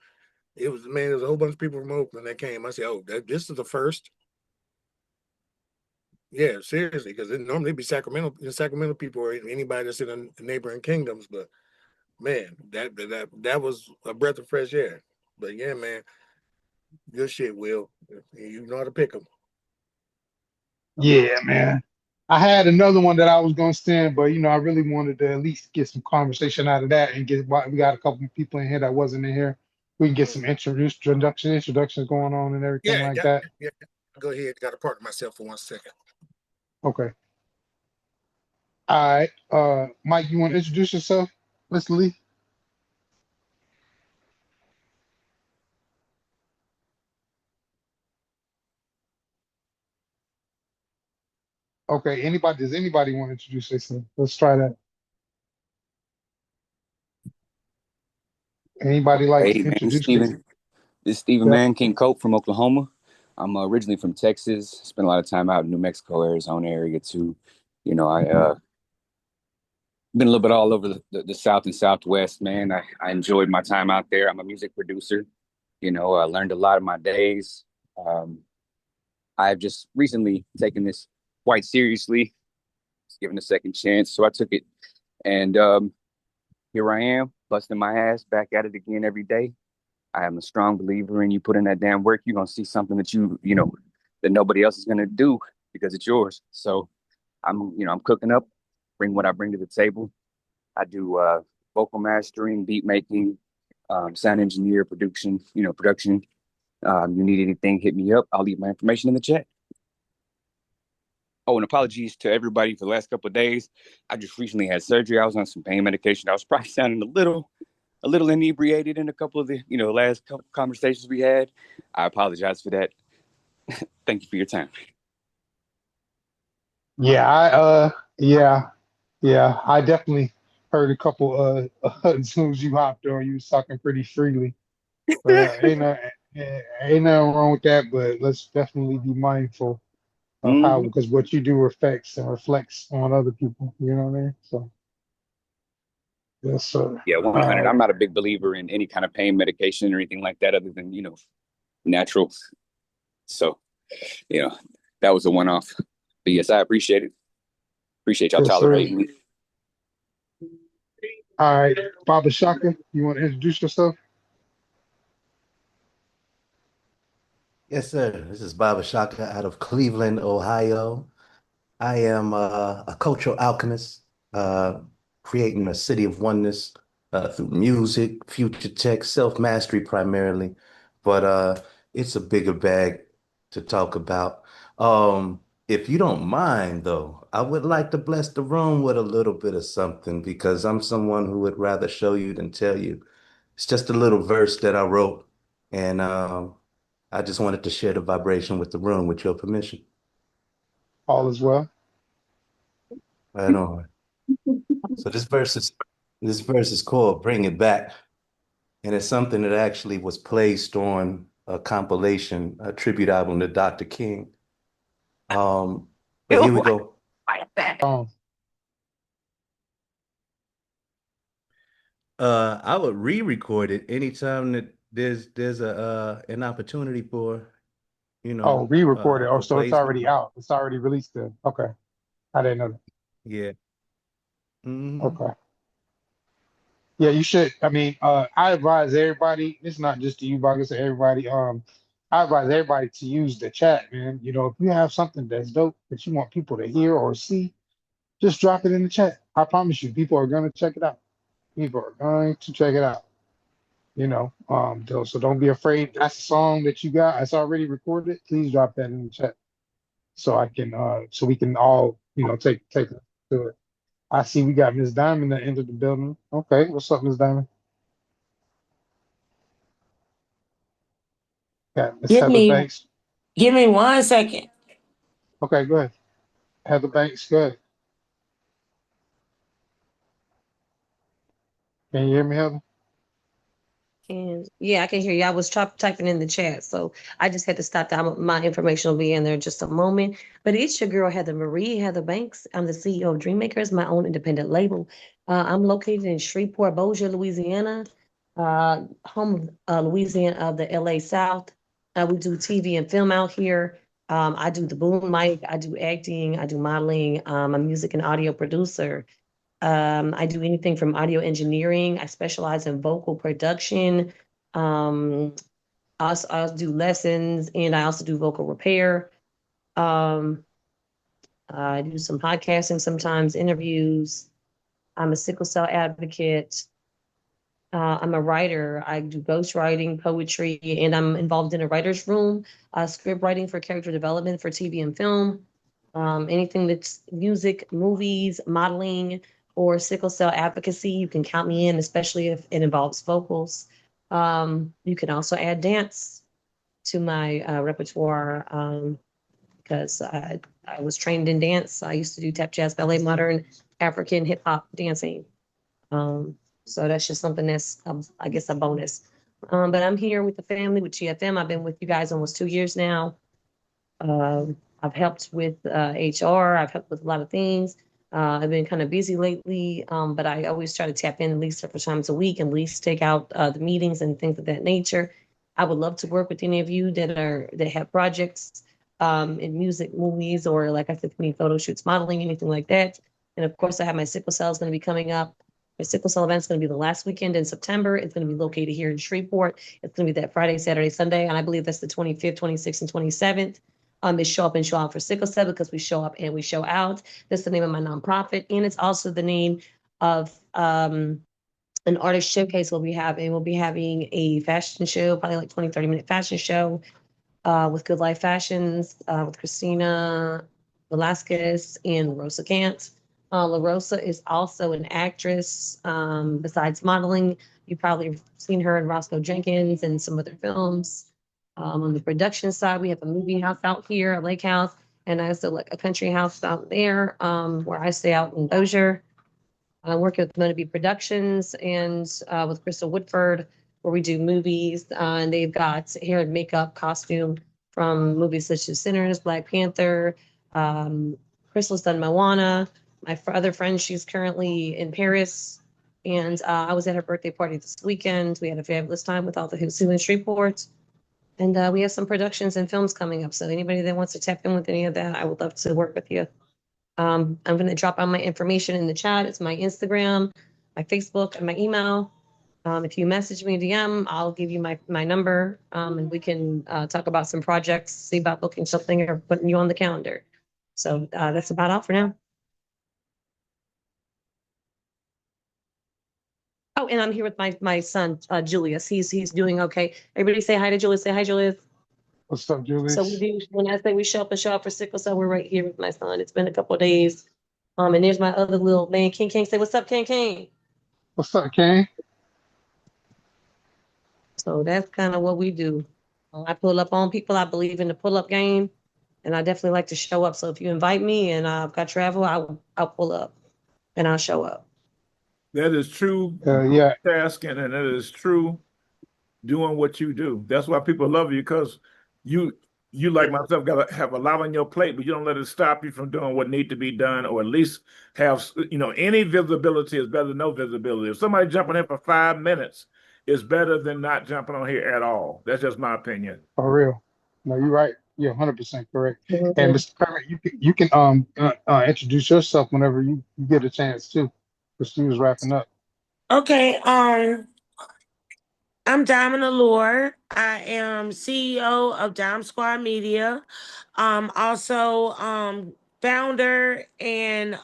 It was a whole bunch of people from Oakland that came. I said, oh, this is the first. Yeah, seriously, because it normally be Sacramento people or anybody that's in the neighboring kingdoms. But man, that was a breath of fresh air. But yeah, man, good shit, Will. You know how to pick them. Yeah, man. I had another one that I was gonna send, but I really wanted to at least get some conversation out of that and we got a couple of people in here that wasn't in here. We can get some introductions going on and everything Yeah, like yeah, that. yeah. Go ahead. Got to partner myself for 1 second. Okay. All right. Mike, you want to introduce yourself, Mr. Lee? Okay. Does anybody want to introduce themselves? Let's try that. Anybody like Hey to man, introduce themselves? this is Stephen Yep. Man, King Cope from Oklahoma. I'm originally from Texas. Spent a lot of time out in New Mexico, Arizona area too. I been a little bit all over the South and Southwest, man. I enjoyed my time out there. I'm a music producer. I learned a lot of my days. Um, I've just recently taken this quite seriously, given a second chance. So I took it, and here I am, busting my ass back at it again every day. I am a strong believer in you put in that damn work, you're gonna see something that that nobody else is gonna do because it's yours. So I'm cooking up, bring what I bring to the table. I do vocal mastering, beat making, sound engineer, production. You need anything, hit me up. I'll leave my information in the chat. Oh, and apologies to everybody for the last couple of days. I just recently had surgery. I was on some pain medication. I was probably sounding a little inebriated in a couple of the last couple conversations we had. I apologize for that. Thank you for your time. Yeah, I definitely heard a couple as soon as you hopped on, you was talking pretty freely. But ain't nothing wrong with that, but let's definitely be mindful of how Hmm. because what you do affects and reflects on other people. You know what I mean? So yes, sir. Yeah, All 100. right. I'm not a big believer in any kind of pain medication or anything like that, other than natural. So you know that was a one off. But yes, I appreciate it. Appreciate y'all Yes, sir. tolerating me. All right. Baba Shaka, you want to introduce yourself? Yes, sir. This is Baba Shaka out of Cleveland, Ohio. I am a cultural alchemist, uh, creating a city of oneness through music, future tech, self-mastery primarily, but it's a bigger bag to talk about. If you don't mind, though, I would like to bless the room with a little bit of something because I'm someone who would rather show you than tell you. It's just a little verse that I wrote, and I just wanted to share the vibration with the room with your permission. All is well. Right on. So this verse is called Bring It Back. And it's something that actually was placed on a compilation, a tribute album to Dr. King. But here we go. Um, I would re-record it anytime that there's a an opportunity for, Oh, re-recorded. Oh, for so it's placement. already out. It's already released then. Okay. I didn't know that. Yeah. Hmm. Okay. Yeah, you should. I mean, I advise everybody, it's not just to you, but I guess everybody, I advise everybody to use the chat, man. You know, if you have something that's dope that you want people to hear or see, just drop it in the chat. I promise you, people are gonna check it out. People are going to check it out. So don't be afraid. That's a song that you got. It's already recorded. Please drop that in the chat so I can so we can all, take it to it. I see we got Miss Diamond that entered the building. Okay, what's up, Miss Diamond? Got Miss Give Heather me Banks. give me 1 second. Okay, go ahead. Heather Banks, go ahead. Can you hear me, Heather? And yeah, I can hear you. I was typing in the chat, so I just had to stop that. My information will be in there in just a moment. But it's your girl, Heather Banks. I'm the CEO of Dreammakers, my own independent label. I'm located in Shreveport, Bossier, Louisiana, home of Louisiana of the LA South. We do TV and film out here. I do the boom mic, I do acting, I do modeling. I'm a music and audio producer. I do anything from audio engineering. I specialize in vocal production. Um, I do lessons and I also do vocal repair. Um, I do some podcasting sometimes, interviews. I'm a sickle cell advocate. I'm a writer. I do ghostwriting, poetry, and I'm involved in a writer's room, script writing for character development for TV and film. Anything that's music, movies, modeling, or sickle cell advocacy, you can count me in, especially if it involves vocals. You can also add dance to my repertoire because I was trained in dance. I used to do tap, jazz, ballet, modern, African hip hop dancing. Um, so that's just something that's, I guess, a bonus. But I'm here with the family with GFM. I've been with you guys almost 2 years now. I've helped with HR. I've helped with a lot of things. I've been kind of busy lately, but I always try to tap in at least several times a week and at least take out the meetings and things of that nature. I would love to work with any of you that have projects in music, movies, or like I said, if you need photo shoots, modeling, anything like that. And of course, I have my sickle cell is going to be coming up. My sickle cell event is going to be the last weekend in September. It's going to be located here in Shreveport. It's going to be that Friday, Saturday, Sunday, and I believe that's the 25th, 26th, and 27th. Is show up and show out for sickle cell because we show up and we show out. That's the name of my nonprofit, and it's also the name of an artist showcase we'll be having a fashion show, probably like 20-30 minute fashion show with Good Life Fashions with Christina Velasquez and Rosa Gant. La Rosa is also an actress. Besides modeling, you've probably seen her in Roscoe Jenkins and some other films. On the production side, we have a movie house out here, a lake house, and also like a country house out there where I stay out in Bossier. I'm working with Mona B Productions and with Crystal Woodford, where we do movies. And they've got hair and makeup, costume from movies such as Sinners, Black Panther. Crystal's done Moana. My other friend, she's currently in Paris. And I was at her birthday party this weekend. We had a fabulous time with all the who's who in Shreveport. And we have some productions and films coming up. So anybody that wants to tap in with any of that, I would love to work with you. I'm going to drop all my information in the chat. It's my Instagram, my Facebook, and my email. If you message me DM, I'll give you my number, and we can talk about some projects, see about booking something or putting you on the calendar. So that's about all for now. Oh, and I'm here with my son, Julius. He's doing okay. Everybody say hi to Julius. Say hi, Julius. What's up, Julius? So we do, when I say we show up and show up for sickle cell, we're right here with my son. It's been a couple of days. And there's my other little man, King King. Say, what's up, King King? What's up, King? So that's kind of what we do. I pull up on people. I believe in the pull-up game, and I definitely like to show up. So if you invite me and I've got travel, I'll pull up and I'll show up. That is true Yeah. tasking, and it is true doing what you do. That's why people love you, because you like myself got to have a lot on your plate, but you don't let it stop you from doing what need to be done, or at least have, any visibility is better than no visibility. If somebody jumping in for 5 minutes is better than not jumping on here at all. That's just my opinion. For real. No, you're right. You're 100% correct. And Mhm. Mr. Kermit, you can introduce yourself whenever you get a chance too. Because she was wrapping up. Okay, I'm Diamond Allure. I am CEO of Dime Squad Media. Also founder and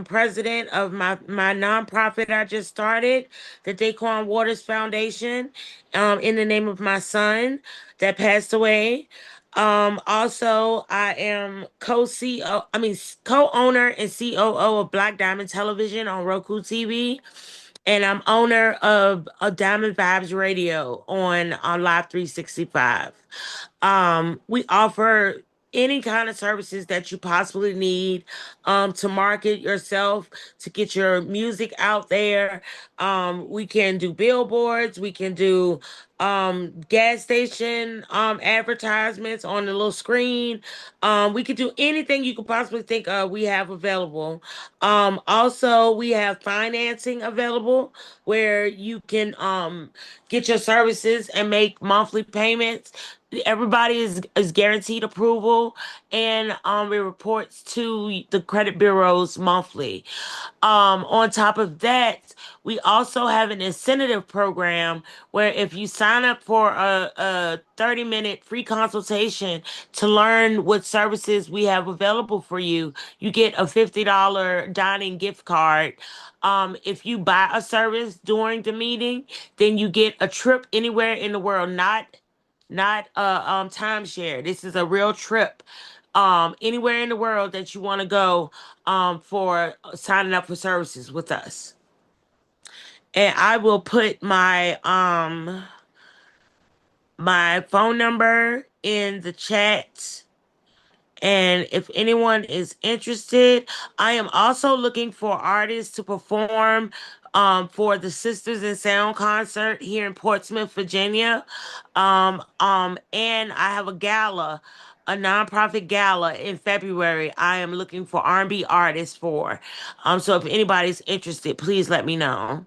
president of my nonprofit I just started, the Daquan Waters Foundation, in the name of my son that passed away. Also I am co-owner and COO of Black Diamond Television on Roku TV. And I'm owner of a Diamond Vibes Radio on Live 365. We offer any kind of services that you possibly need to market yourself, to get your music out there. We can do billboards, we can do gas station advertisements on the little screen. We could do anything you could possibly think of, we have available. Also, we have financing available where you can get your services and make monthly payments. Everybody is guaranteed approval, and it reports to the credit bureaus monthly. On top of that, we also have an incentive program where if you sign up for a 30-minute free consultation to learn what services we have available for you, you get a $50 dining gift card. If you buy a service during the meeting, then you get a trip anywhere in the world, not timeshare. This is a real trip. Anywhere in the world that you want to go for signing up for services with us. And I will put my phone number in the chat. And if anyone is interested, I am also looking for artists to perform for the Sisters in Sound concert here in Portsmouth, Virginia. And I have a nonprofit gala in February. I am looking for R&B artists for. So if anybody's interested, please let me know.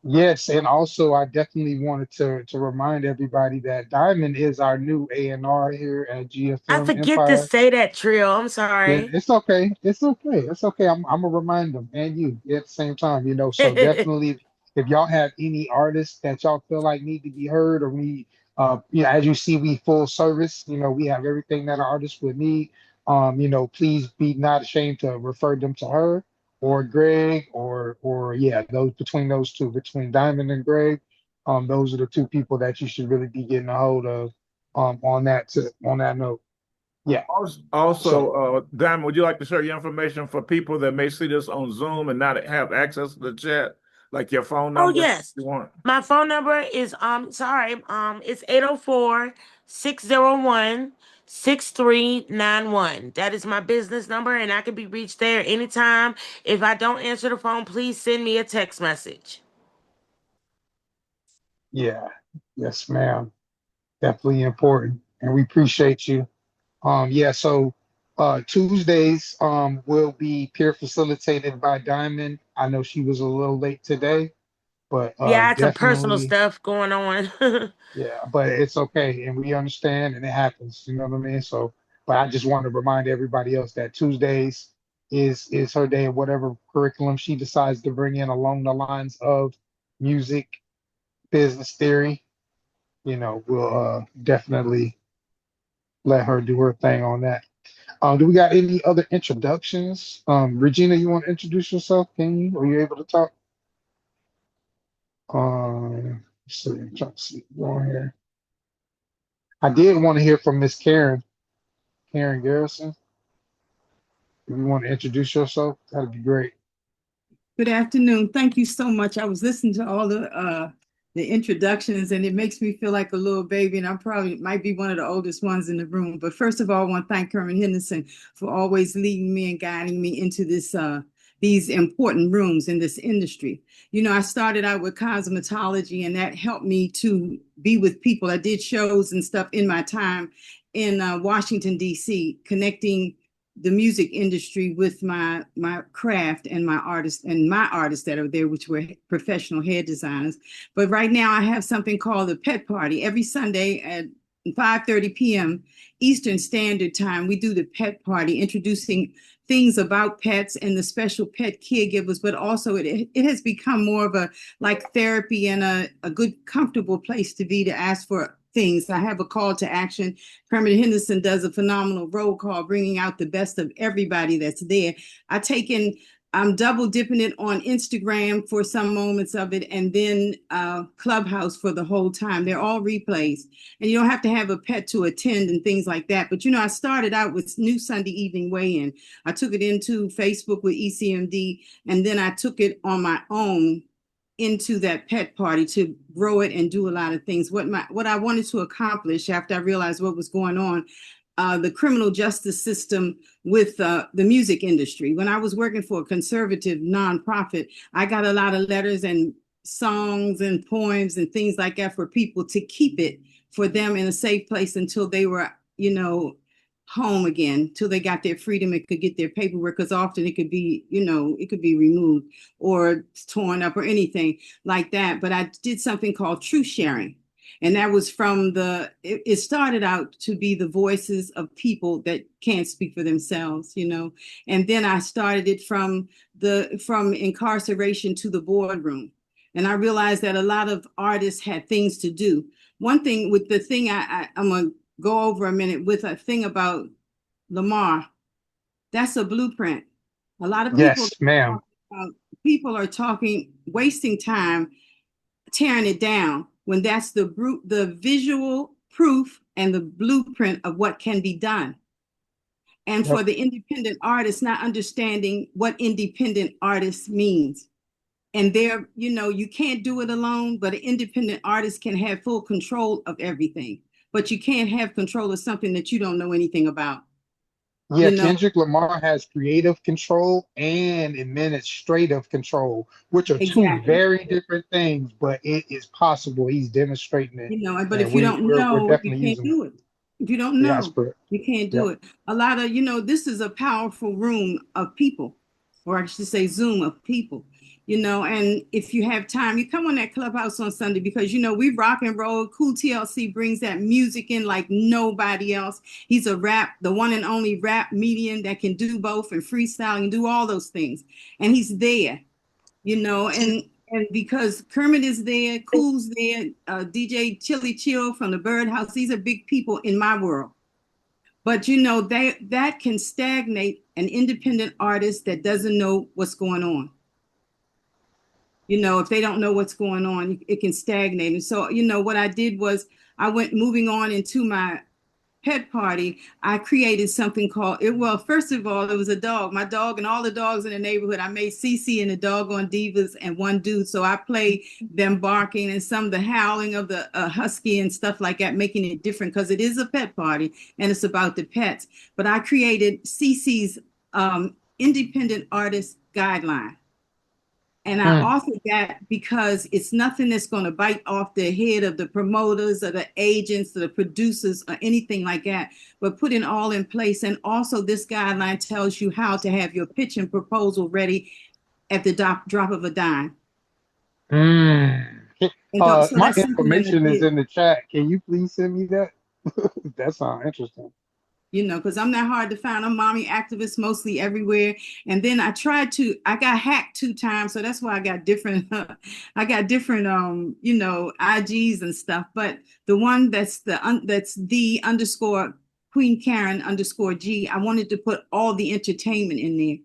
Yes, and also I definitely wanted to remind everybody that Diamond is our new A&R here at I GFM forget to Empire. say that, Trill. I'm Yeah, sorry. it's okay. It's okay. It's okay. I'm gonna remind them and you at the same time, So definitely, if y'all have any artists that y'all feel like need to be heard or we, as you see, we full service. We have everything that an artist would need. Please be not ashamed to refer them to her or Greg or yeah, those between those two, between Diamond and Greg. Those are the two people that you should really be getting a hold of. On that note, yeah. So. Diamond, would you like to share your information for people that may see this on Zoom and not have access to the chat, like your phone Oh number? yes. You want? My phone number is it's 804-601-6391. That is my business number and I can be reached there anytime. If I don't answer the phone, please send me a text message. Yeah, yes, ma'am. Definitely important. And we appreciate you. Yeah, so Tuesdays will be peer facilitated by Diamond. I know she was a little late today, but Yeah, I had some personal definitely, stuff going on. yeah, but it's okay and we understand and it happens, you know what I mean? So, but I just want to remind everybody else that Tuesdays is her day of whatever curriculum she decides to bring in along the lines of music, business theory. We'll definitely let her do her thing on that. Do we got any other introductions? Regina, you want to introduce yourself? Can you? Are you able to talk? Let's see, I'm trying to see on here. I did want to hear from Miss Karen Garrison. If you want to introduce yourself, that'd be great. Good afternoon. Thank you so much. I was listening to all the introductions and it makes me feel like a little baby and I probably might be one of the oldest ones in the room. But first of all, I want to thank Kermit Henderson for always leading me and guiding me into these important rooms in this industry. I started out with cosmetology and that helped me to be with people. I did shows and stuff in my time in Washington, D.C., connecting the music industry with my craft and my artists that are there, which were professional hair designers. But right now I have something called the Pet Party. Every Sunday at 5:30 p.m. Eastern Standard Time, we do the Pet Party, introducing things about pets and the special pet caregivers, but also it has become more of a like therapy and a good, comfortable place to be to ask for things. I have a call to action. Kermit Henderson does a phenomenal roll call, bringing out the best of everybody that's there. I'm double dipping it on Instagram for some moments of it, and then Clubhouse for the whole time. They're all replays, and you don't have to have a pet to attend and things like that. But, I started out with New Sunday Evening Weigh-In. I took it into Facebook with ECMD, and then I took it on my own into that pet party to grow it and do a lot of things. What I wanted to accomplish after I realized what was going on, the criminal justice system with the music industry. When I was working for a conservative nonprofit, I got a lot of letters and songs and poems and things like that for people to keep it for them in a safe place until they were, home again, till they got their freedom and could get their paperwork, because often it could be, it could be removed or torn up or anything like that. But I did something called truth sharing. And that was it started out to be the voices of people that can't speak for themselves, and then I started it from incarceration to the boardroom. And I realized that a lot of artists had things to do. One thing with the thing I'm going to go over a minute with a thing about Lamar, that's a blueprint. A lot of people, Yes, ma'am. People are talking, wasting time, tearing it down, when that's the visual proof and the blueprint of what can be done. And for the independent artist, not understanding what independent artist means. And you can't do it alone, but an independent artist can have full control of everything. But you can't have control of something that you don't know anything about. Yeah, Kendrick Lamar has creative control and administrative control, which are two very different things, but it is possible. He's demonstrating it. But if you don't know, you can't do it. If you don't know, you can't do it. A lot of, this is a powerful room of people, or I should say Zoom of people. And if you have time, you come on that Clubhouse on Sunday, because, we rock and roll. Cool TLC brings that music in like nobody else. He's the one and only rap medium that can do both and freestyle and do all those things. And he's there, and because Kermit is there, Cool's there, DJ Chili Chill from the Birdhouse, these are big people in my world. But, that can stagnate an independent artist that doesn't know what's going on. If they don't know what's going on, it can stagnate. And so, what I did was moving on into my pet party, I created something called first of all, it was a dog, my dog and all the dogs in the neighborhood. I made Cece and the Doggone Divas and one dude. So I play them barking and some of the howling of the husky and stuff like that, making it different because it is a pet party and it's about the pets. But I created Cece's independent artist guideline. And I authored that because it's nothing that's going to bite off the head of the promoters or the agents or the producers or anything like that, but put it all in place. And also this guideline tells you how to have your pitch and proposal ready at the drop of a dime. My information is in the chat. Can you please send me that? That sounds interesting. Because I'm not hard to find. I'm mommy activist mostly everywhere. And then I got hacked 2 times. So that's why I got different, IGs and stuff. But the one that's the _ Queen Karen _G, I wanted to put all the entertainment in there,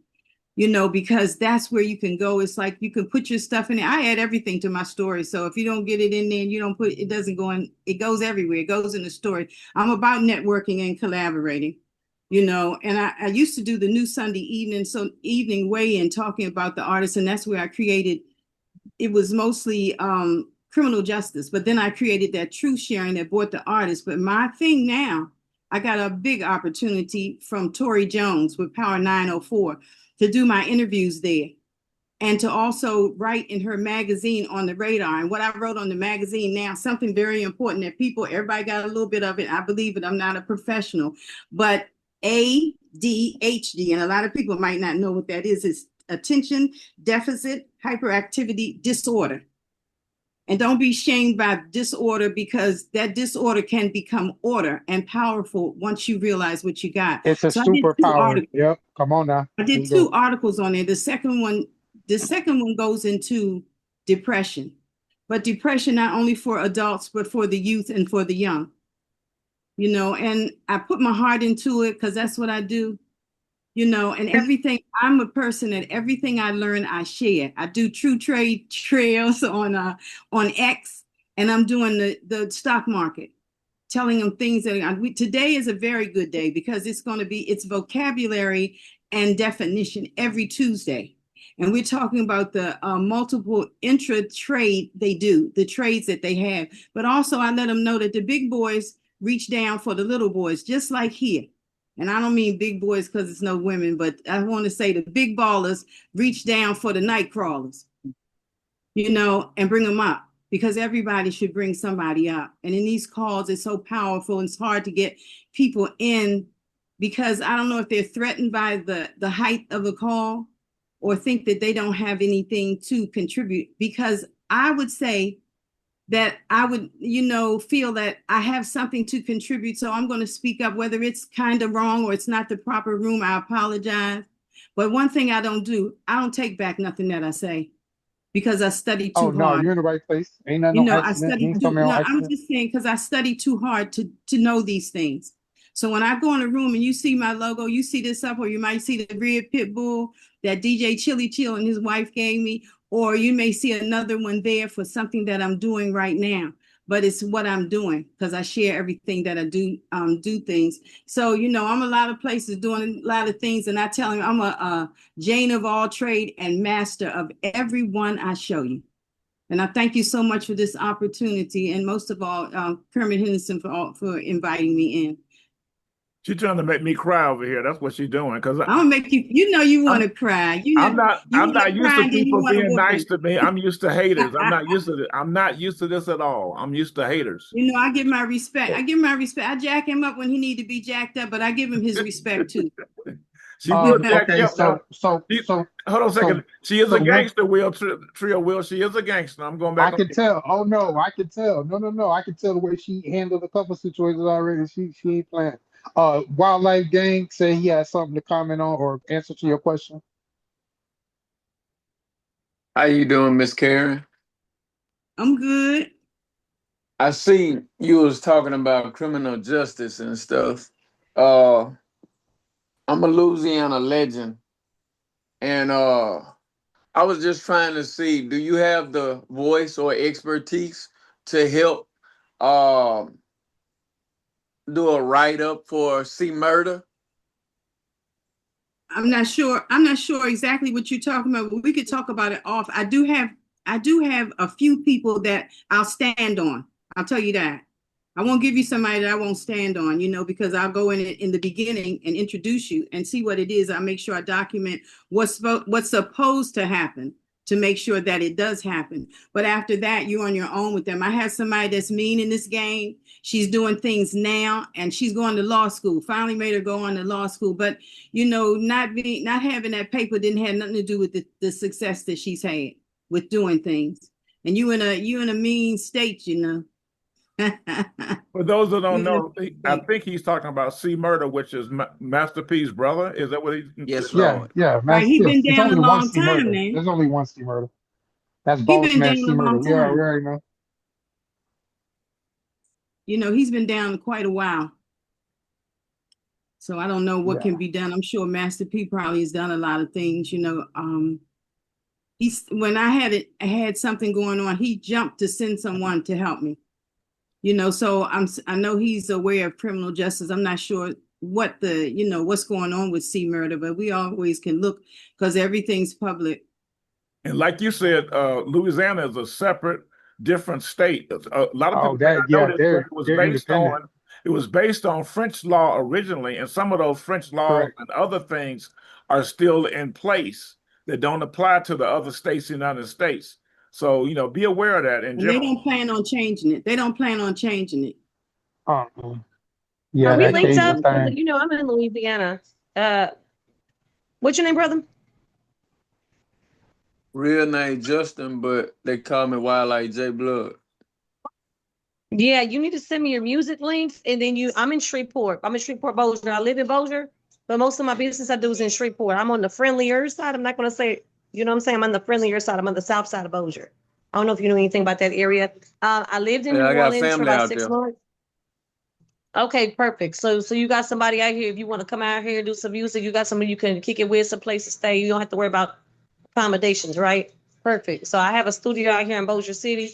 because that's where you can go. It's like you can put your stuff in there. I add everything to my story. So if you don't get it in there and you don't put it, doesn't go in, it goes everywhere. It goes in the story. I'm about networking and collaborating, and I used to do the New Sunday Evening Weigh-In talking about the artists. And that's where I created, it was mostly criminal justice. But then I created that truth sharing that brought the artists. But my thing now, I got a big opportunity from Tori Jones with Power 904. To do my interviews there and to also write in her magazine On the Radar. And what I wrote on the magazine now, something very important that everybody got a little bit of it. I believe it. I'm not a professional, but ADHD, and a lot of people might not know what that is. It's attention deficit hyperactivity disorder. And don't be shamed by disorder, because that disorder can become order and powerful once you realize what you got. It's a So I did two superpower. articles. Yep. Come on now. I did two articles on it. The second one goes into depression, but depression not only for adults, but for the youth and for the young. And I put my heart into it because that's what I do. And everything, I'm a person that everything I learn, I share. I do true trade trails on X, and I'm doing the stock market, telling them things that today is a very good day because it's vocabulary and definition every Tuesday. And we're talking about the multiple intra-trade they do, the trades that they have. But also I let them know that the big boys reach down for the little boys, just like here. And I don't mean big boys because it's no women, but I want to say the big ballers reach down for the night crawlers, and bring them up, because everybody should bring somebody up. And in these calls, it's so powerful. And it's hard to get people in because I don't know if they're threatened by the height of the call or think that they don't have anything to contribute, because I would say that I would, feel that I have something to contribute. So I'm going to speak up, whether it's kind of wrong or it's not the proper room. I apologize. But one thing I don't do, I don't take back nothing that I say, because I study too hard. Oh, no, you're in the right place. Ain't nothing no accident. I'm just saying, because I study too hard to know these things. So when I go in a room and you see my logo, you see this up, or you might see the red pit bull that DJ Chili Chill and his wife gave me, or you may see another one there for something that I'm doing right now. But it's what I'm doing, because I share everything that I do things. So, I'm a lot of places doing a lot of things, and I tell him I'm a Jane of all trade and master of every one I show you. And I thank you so much for this opportunity, and most of all, Kermit Henderson for inviting me in. She's trying to make me cry over here. That's what she's doing. Because I'm gonna make you. You want to cry. I'm not used to people being nice to me. I'm used to haters. I'm not used to this. I'm not used to this at all. I'm used to haters. I give my respect. I jack him up when he need to be jacked up, but I give him his respect too. She will jack okay, up. So hold on a second. She is a gangster, Trio Will. She is a gangster. I'm going back. I can tell. Oh no, I can tell. No. I can tell the way she handled a couple situations already. She ain't playing. Wildlife Gang say he has something to comment on or answer to your question. How you doing, Miss Karen? I'm good. I see you was talking about criminal justice and stuff. I'm a Louisiana legend, and I was just trying to see, do you have the voice or expertise to help do a write-up for C Murder? I'm not sure exactly what you're talking about, but we could talk about it off. I do have a few people that I'll stand on. I'll tell you that. I won't give you somebody that I won't stand on, because I'll go in the beginning and introduce you and see what it is. I'll make sure I document what's supposed to happen to make sure that it does happen. But after that, you're on your own with them. I have somebody that's mean in this game. She's doing things now, and she's going to law school. Finally made her go on to law school. But, not having that paper didn't have nothing to do with the success that she's had with doing things. And you in a mean state, For those that don't know, I think he's talking about C Murder, which is Master P's brother. Is that what he's? Yes, Lord. Yeah. Right, he's been down a long time, man. There's only one C Murder. That's Boss Man C Murder. We already know. He's been down quite a while. So I don't know what can be done. I'm sure Master P probably has done a lot of things. When I had something going on, he jumped to send someone to help me. So I know he's aware of criminal justice. I'm not sure what what's going on with C Murder, but we always can look because everything's public. And like you said, Louisiana is a separate, different state. A lot of people it was based on French law originally, and some of those French laws and other things are still in place that don't apply to the other states in the United States. So, be aware of that. And they don't plan on changing it. They don't plan on changing it. Yeah, we that linked cable up. thing. You know, I'm in Louisiana. What's your name, brother? Real name Justin, but they call me Wild like J Blood. Yeah, you need to send me your music links, and then I'm in Shreveport. I'm in Shreveport, Bossier. I live in Bossier, but most of my business I do is in Shreveport. I'm on the friendlier side. I'm not going to say, you know what I'm saying? I'm on the friendlier side. I'm on the south side of Bossier. I don't know if you know anything about that area. I lived in Yeah, New I got Orleans for family about out 6 there. months. Okay, perfect. So you got somebody out here. If you want to come out here and do some music, you got somebody you can kick it with, some place to stay. You don't have to worry about accommodations, right? Perfect. So I have a studio out here in Bossier City.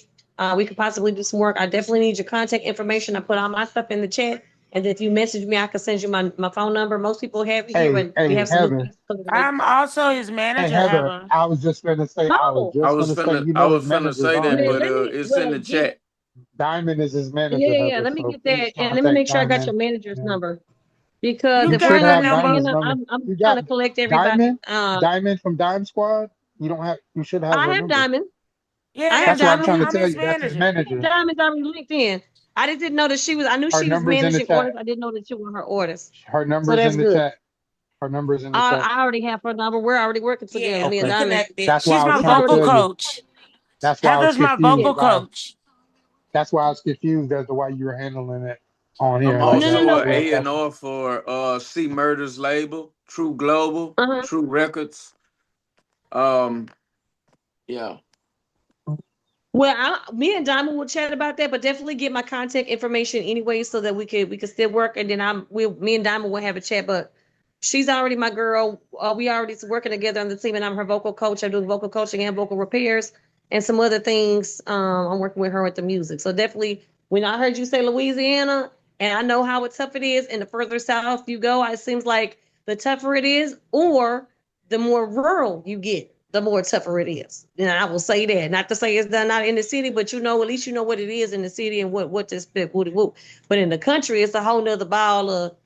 We could possibly do some work. I definitely need your contact information. I put all my stuff in the chat. And if you message me, I can send you my phone number. Most people have it here, Hey, but we hey, have some new Heather. people. Like, I'm also his Hey, manager, Heather. Heather. I was just gonna say. I was oh, I just was gonna say. finna You I know, was his finna manager's say on that, well, here. but let me, it's in well, the get, chat. Diamond is his yeah, manager, yeah, yeah. Heather. Let me So get please that. And let me contact make sure I got Diamond. your manager's Yeah. number. Because You You if should got we're in her have number. Diamond's Louisiana, number. I'm You trying got to collect everybody. Diamond. Diamond from Dime Squad. You don't have. You should have I her have number. Diamond. Yeah, I have That's what I'm Diamond. trying to I'm tell his you. That's his manager. manager. Diamond's already linked in. I just didn't know that she was. I knew Her she was number's in the managing chat. orders. I didn't know that you were her orders. Her So number's that's in the good. chat. Her number's in the chat. I already have her number. We're already working together. Yeah, Me and we Okay. Diamond. connected. That's why She's I was my We've trying to vocal already. tell you. coach. That's why I was Heather's my Yeah. vocal confused by. coach. That's why I was confused as to why you were handling it on here I'm like No, no, that. also no. So a yeah, that's A&R for C Murders label, True Global, Uh-huh. True Records. Um, yeah. Well, me and Diamond will chat about that, but definitely get my contact information anyway, so that we could still work. And then me and Diamond will have a chat. But she's already my girl. We already working together on the team, and I'm her vocal coach. I do vocal coaching and vocal repairs and some other things. I'm working with her with the music. So definitely, when I heard you say Louisiana, and I know how tough it is, and the further south you go, it seems like the tougher it is, or the more rural you get, the more tougher it is. And I will say that. Not to say it's done not in the city, but at least you know what it is in the city and what to expect. But in the country, it's a whole nother ball of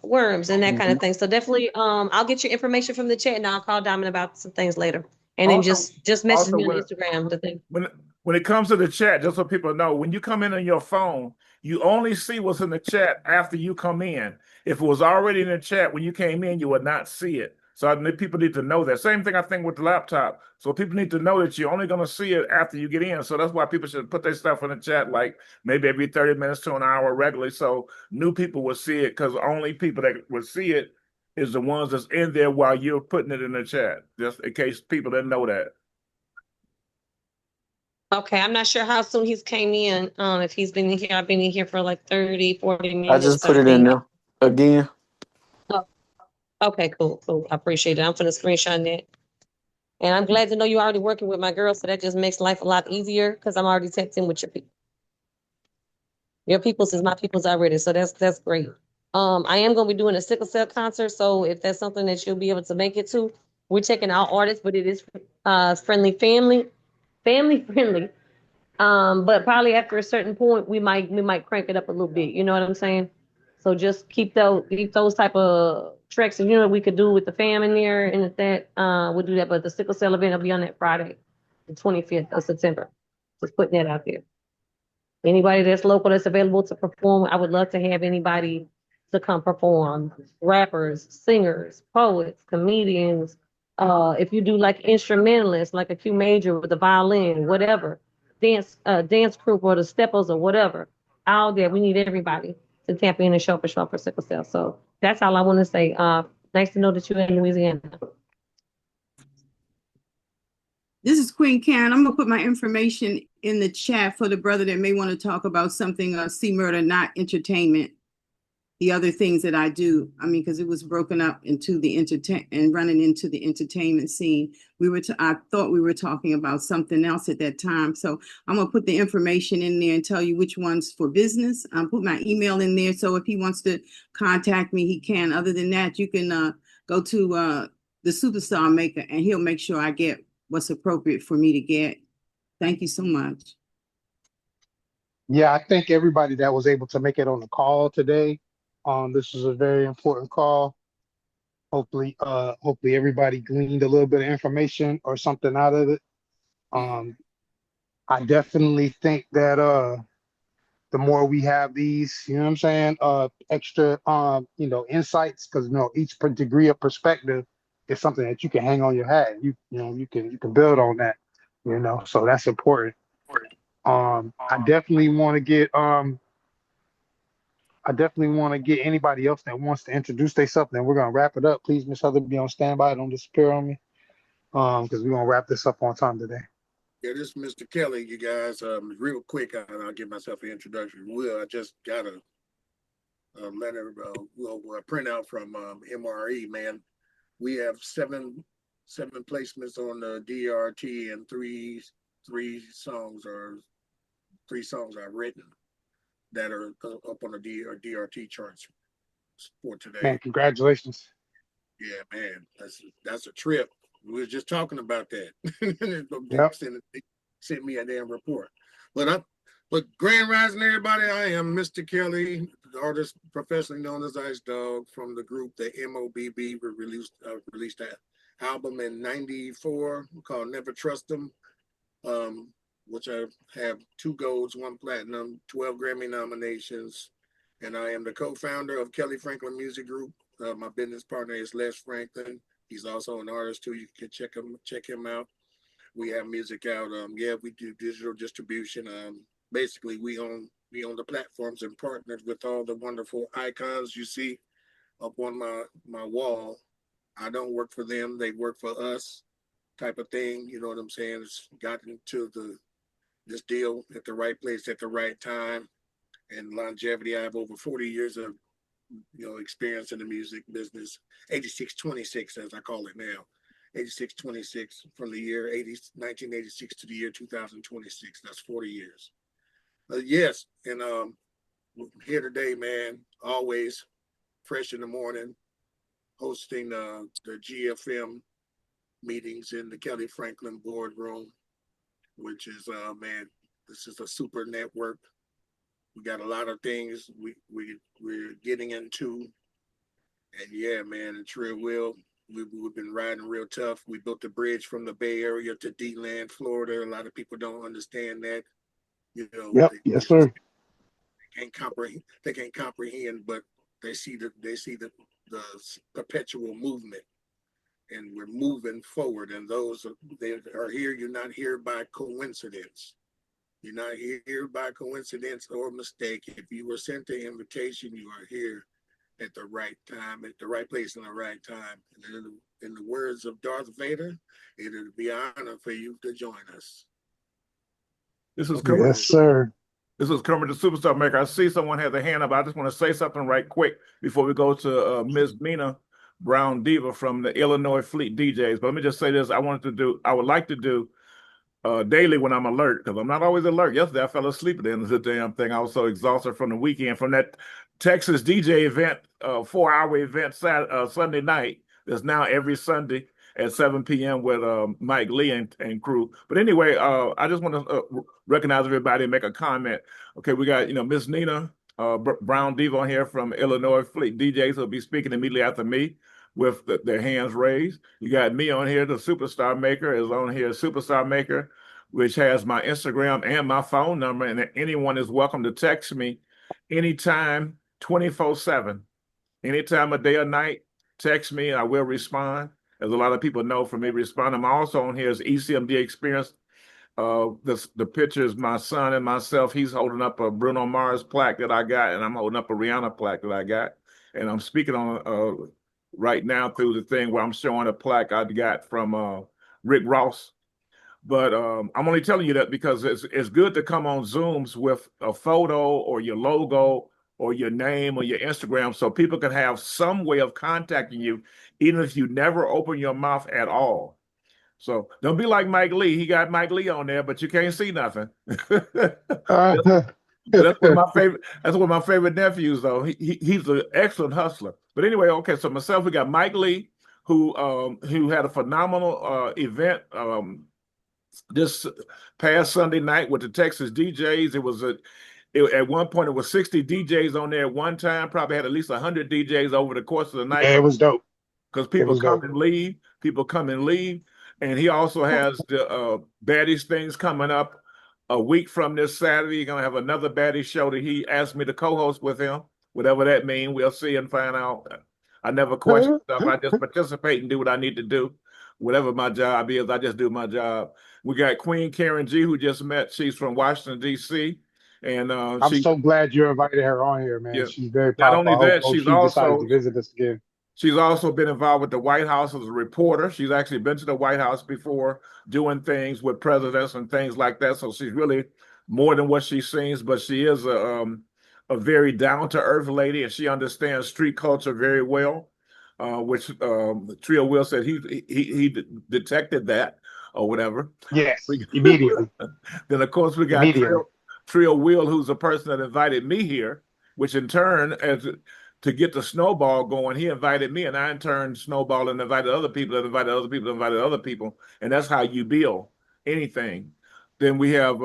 worms and that kind Mhm. of thing. So definitely, I'll get your information from the chat, and I'll call Diamond about some things later. And then Also, just message also me on when Instagram the thing. when when it comes to the chat, just so people know, when you come in on your phone, you only see what's in the chat after you come in. If it was already in the chat when you came in, you would not see it. So people need to know that. Same thing I think with the laptop. So people need to know that you're only going to see it after you get in. So that's why people should put their stuff in the chat like maybe every 30 minutes to an hour regularly, so new people will see it, because only people that will see it is the ones that's in there while you're putting it in the chat, just in case people didn't know that. Okay, I'm not sure how soon he's came in. If he's been in here, I've been in here for like 30, 40 I just minutes, I put it in think. there again. Oh, okay, cool, cool. I appreciate it. I'm gonna screenshot that. And I'm glad to know you're already working with my girl, so that just makes life a lot easier because I'm already tapped in with your people. Your people's is my people's already, so that's great. I am gonna be doing a sickle cell concert, so if that's something that you'll be able to make it to, we're taking our artists, but it is family friendly. But probably after a certain point, we might crank it up a little bit. You know what I'm saying? So just keep those type of tracks, and we could do with the fam in there, and if that we'll do that. But the sickle cell event will be on that Friday, the 25th of September. Just putting that out there. Anybody that's local that's available to perform, I would love to have anybody to come perform. Rappers, singers, poets, comedians. If you do like instrumentalists, like a Q major with the violin, whatever, dance group or the steppers or whatever, all there. We need everybody to tap in and show up for sickle cell. So that's all I want to say. Nice to know that you're in Louisiana. This is Queen Can. I'm gonna put my information in the chat for the brother that may want to talk about something, see murder, not entertainment. The other things that I do, I mean, because it was broken up into the and running into the entertainment scene. I thought we were talking about something else at that time. So I'm gonna put the information in there and tell you which one's for business. I'll put my email in there, so if he wants to contact me, he can. Other than that, you can go to the Superstar Maker, and he'll make sure I get what's appropriate for me to get. Thank you so much. Yeah, I thank everybody that was able to make it on the call today. This is a very important call. Hopefully everybody gleaned a little bit of information or something out of it. I definitely think that the more we have these, you know what I'm saying, extra insights, because each degree of perspective is something that you can hang on your hat. You can build on that, so that's important. I definitely want to get anybody else that wants to introduce themselves, and we're gonna wrap it up. Please, Miss Heather, be on standby. Don't disappear on me. Because we're gonna wrap this up on time today. Yeah, this is Mr. Kelly, you guys. Real quick, I'll give myself an introduction. I just got a letter, a printout from MRE, man. We have seven placements on the DRT, and three songs are written that are up on the DRT charts for today. Man, congratulations. Yeah, man, that's a trip. We were just talking about that. Yep. Sent me a damn report. But Grand Rising, everybody, I am Mr. Kelly, the artist professionally known as Ice Dog, from the group the MOBB. We released that album in '94 called Never Trust Them, which I have 2 golds, 1 platinum, 12 Grammy nominations, and I am the co-founder of Kelly Franklin Music Group. My business partner is Les Franklin. He's also an artist too. You can check him out. We have music out. We do digital distribution. Basically, we own the platforms and partnered with all the wonderful icons you see up on my wall. I don't work for them; they work for us, type of thing. You know what I'm saying? It's gotten to this deal at the right place at the right time, and longevity. I have over 40 years of experience in the music business. 8626, as I call it now. 8626 from the year 1986 to the year 2026. That's 40 years. Yes, and here today, man, always fresh in the morning, hosting the GFM meetings in the Kelly Franklin boardroom, which is, man, this is a super network. We got a lot of things we're getting into. And yeah, man, it's real will. We've been riding real tough. We built a bridge from the Bay Area to D-Land, Florida. A lot of people don't understand that. Yep. Yes, sir. They can't comprehend, but they see the perpetual movement, and we're moving forward. And those that are here, you're not here by coincidence. You're not here by coincidence or mistake. If you were sent the invitation, you are here at the right time, at the right place, in the right time. And in the words of Darth Vader, it'll be an honor for you to join us. This is Kermit. Yes, sir. This is Kermit the Superstar Maker. I see someone has a hand up. I just want to say something right quick before we go to Ms. Nina Brown Diva from the Illinois Fleet DJs. But let me just say this. I would like to do daily when I'm alert, because I'm not always alert. Yesterday, I fell asleep at the end of the damn thing. I was so exhausted from the weekend, from that Texas DJ event, 4-hour event Sunday night. That's now every Sunday at 7 p.m. with Mike Lee and crew. But anyway, I just want to recognize everybody and make a comment. Okay, we got Miss Nina Brown Diva on here from Illinois Fleet DJs, who'll be speaking immediately after me with their hands raised. You got me on here. The Superstar Maker is on here. Superstar Maker, which has my Instagram and my phone number, and anyone is welcome to text me anytime, 24/7. Any time of day or night, text me. I will respond. As a lot of people know, for me to respond. I'm also on here as ECMD Experience. The picture is my son and myself. He's holding up a Bruno Mars plaque that I got, and I'm holding up a Rihanna plaque that I got. And I'm speaking on right now through the thing where I'm showing a plaque I got from Rick Ross. But I'm only telling you that because it's good to come on Zooms with a photo or your logo or your name or your Instagram, so people can have some way of contacting you, even if you never open your mouth at all. So don't be like Mike Lee. He got Mike Lee on there, but you can't see nothing. That's one of my favorite nephews, though. He's an excellent hustler. But anyway, okay. So myself, we got Mike Lee, who had a phenomenal event this past Sunday night with the Texas DJs. At one point, it was 60 DJs on there at one time. Probably had at least 100 DJs over the course of the night. Yeah, it was dope. Because people come and leave. People come and leave. And he also has the Baddies things coming up a week from this Saturday, you're gonna have another baddie show that he asked me to co-host with him. Whatever that means, we'll see and find out. I never question stuff. I just participate and do what I need to do. Whatever my job is, I just do my job. We got Queen Karen G, who just met. She's from Washington, D.C. And I'm so glad you invited her on here, man. yeah. She's very Not powerful. only that, Hope she decides to visit us again. she's also been involved with the White House as a reporter. She's actually been to the White House before doing things with presidents and things like that. So she's really more than what she seems, but she is a very down-to-earth lady, and she understands street culture very well, which Trio Will said he detected that or whatever. Yes, immediately. Then, of course, we got Immediately. Trio Will, who's the person that invited me here, which in turn, as to get the snowball going, he invited me, and I in turn snowballed and invited other people, and invited other people, and invited other people, and that's how you build anything. Then we have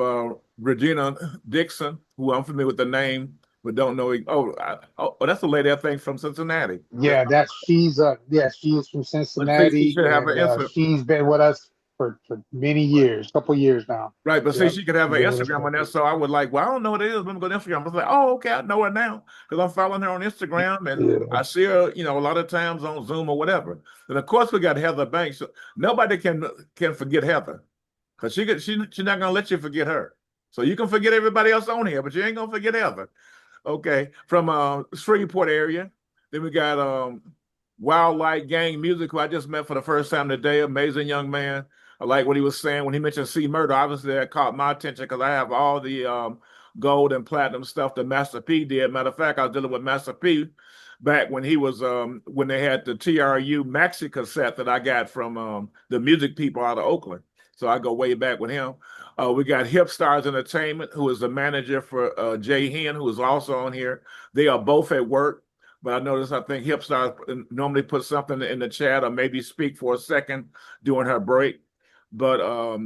Regina Dixon, who I'm familiar with the name, but don't know. Oh, that's the lady I think from Cincinnati. Yeah, she is from Let's see, she Cincinnati, should have and an Instagram. she's been with us for many years, couple years now. Right, but see, Yep, she could have she's an been with us Instagram for- on there. So I would like, well, I don't know what it is. Let me go to Instagram. I was like, oh, okay, I know her now because I'm following her on Instagram, and Yeah. I see her, a lot of times on Zoom or whatever. And of course, we got Heather Banks. Nobody can forget Heather because she's not gonna let you forget her. So you can forget everybody else on here, but you ain't gonna forget Heather. Okay, from Shreveport area. Then we got Wildlight Gang Music, who I just met for the first time today. Amazing young man. I like what he was saying when he mentioned C Murder. Obviously, that caught my attention because I have all the gold and platinum stuff that Master P did. Matter of fact, I was dealing with Master P back when he was when they had the TRU maxi cassette that I got from the music people out of Oakland. So I go way back with him. We got Hip Stars Entertainment, who is the manager for Jay Hen, who is also on here. They are both at work, but I noticed I think Hip Stars normally put something in the chat or maybe speak for a second during her break. But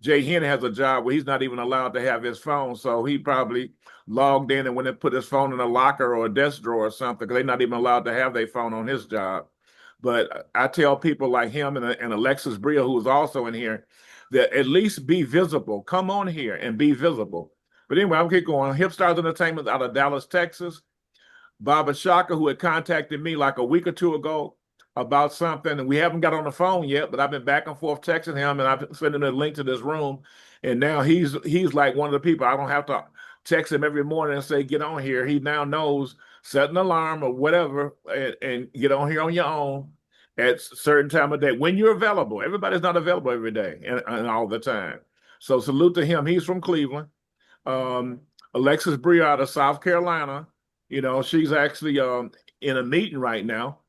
Jay Hen has a job where he's not even allowed to have his phone, so he probably logged in and went and put his phone in a locker or a desk drawer or something because they're not even allowed to have their phone on his job. But I tell people like him and Alexis Bria, who is also in here, that at least be visible. Come on here and be visible. But anyway, I'm keep going. Hip Stars Entertainment out of Dallas, Texas. Baba Shaka, who had contacted me like a week or two ago about something, and we haven't got on the phone yet, but I've been back and forth texting him, and I've been sending a link to this room. And now he's like one of the people. I don't have to text him every morning and say, get on here. He now knows, set an alarm or whatever, and get on here on your own at a certain time of day when you're available. Everybody's not available every day and all the time. So salute to him. He's from Cleveland. Alexis Bria out of South Carolina. She's actually in a meeting right now,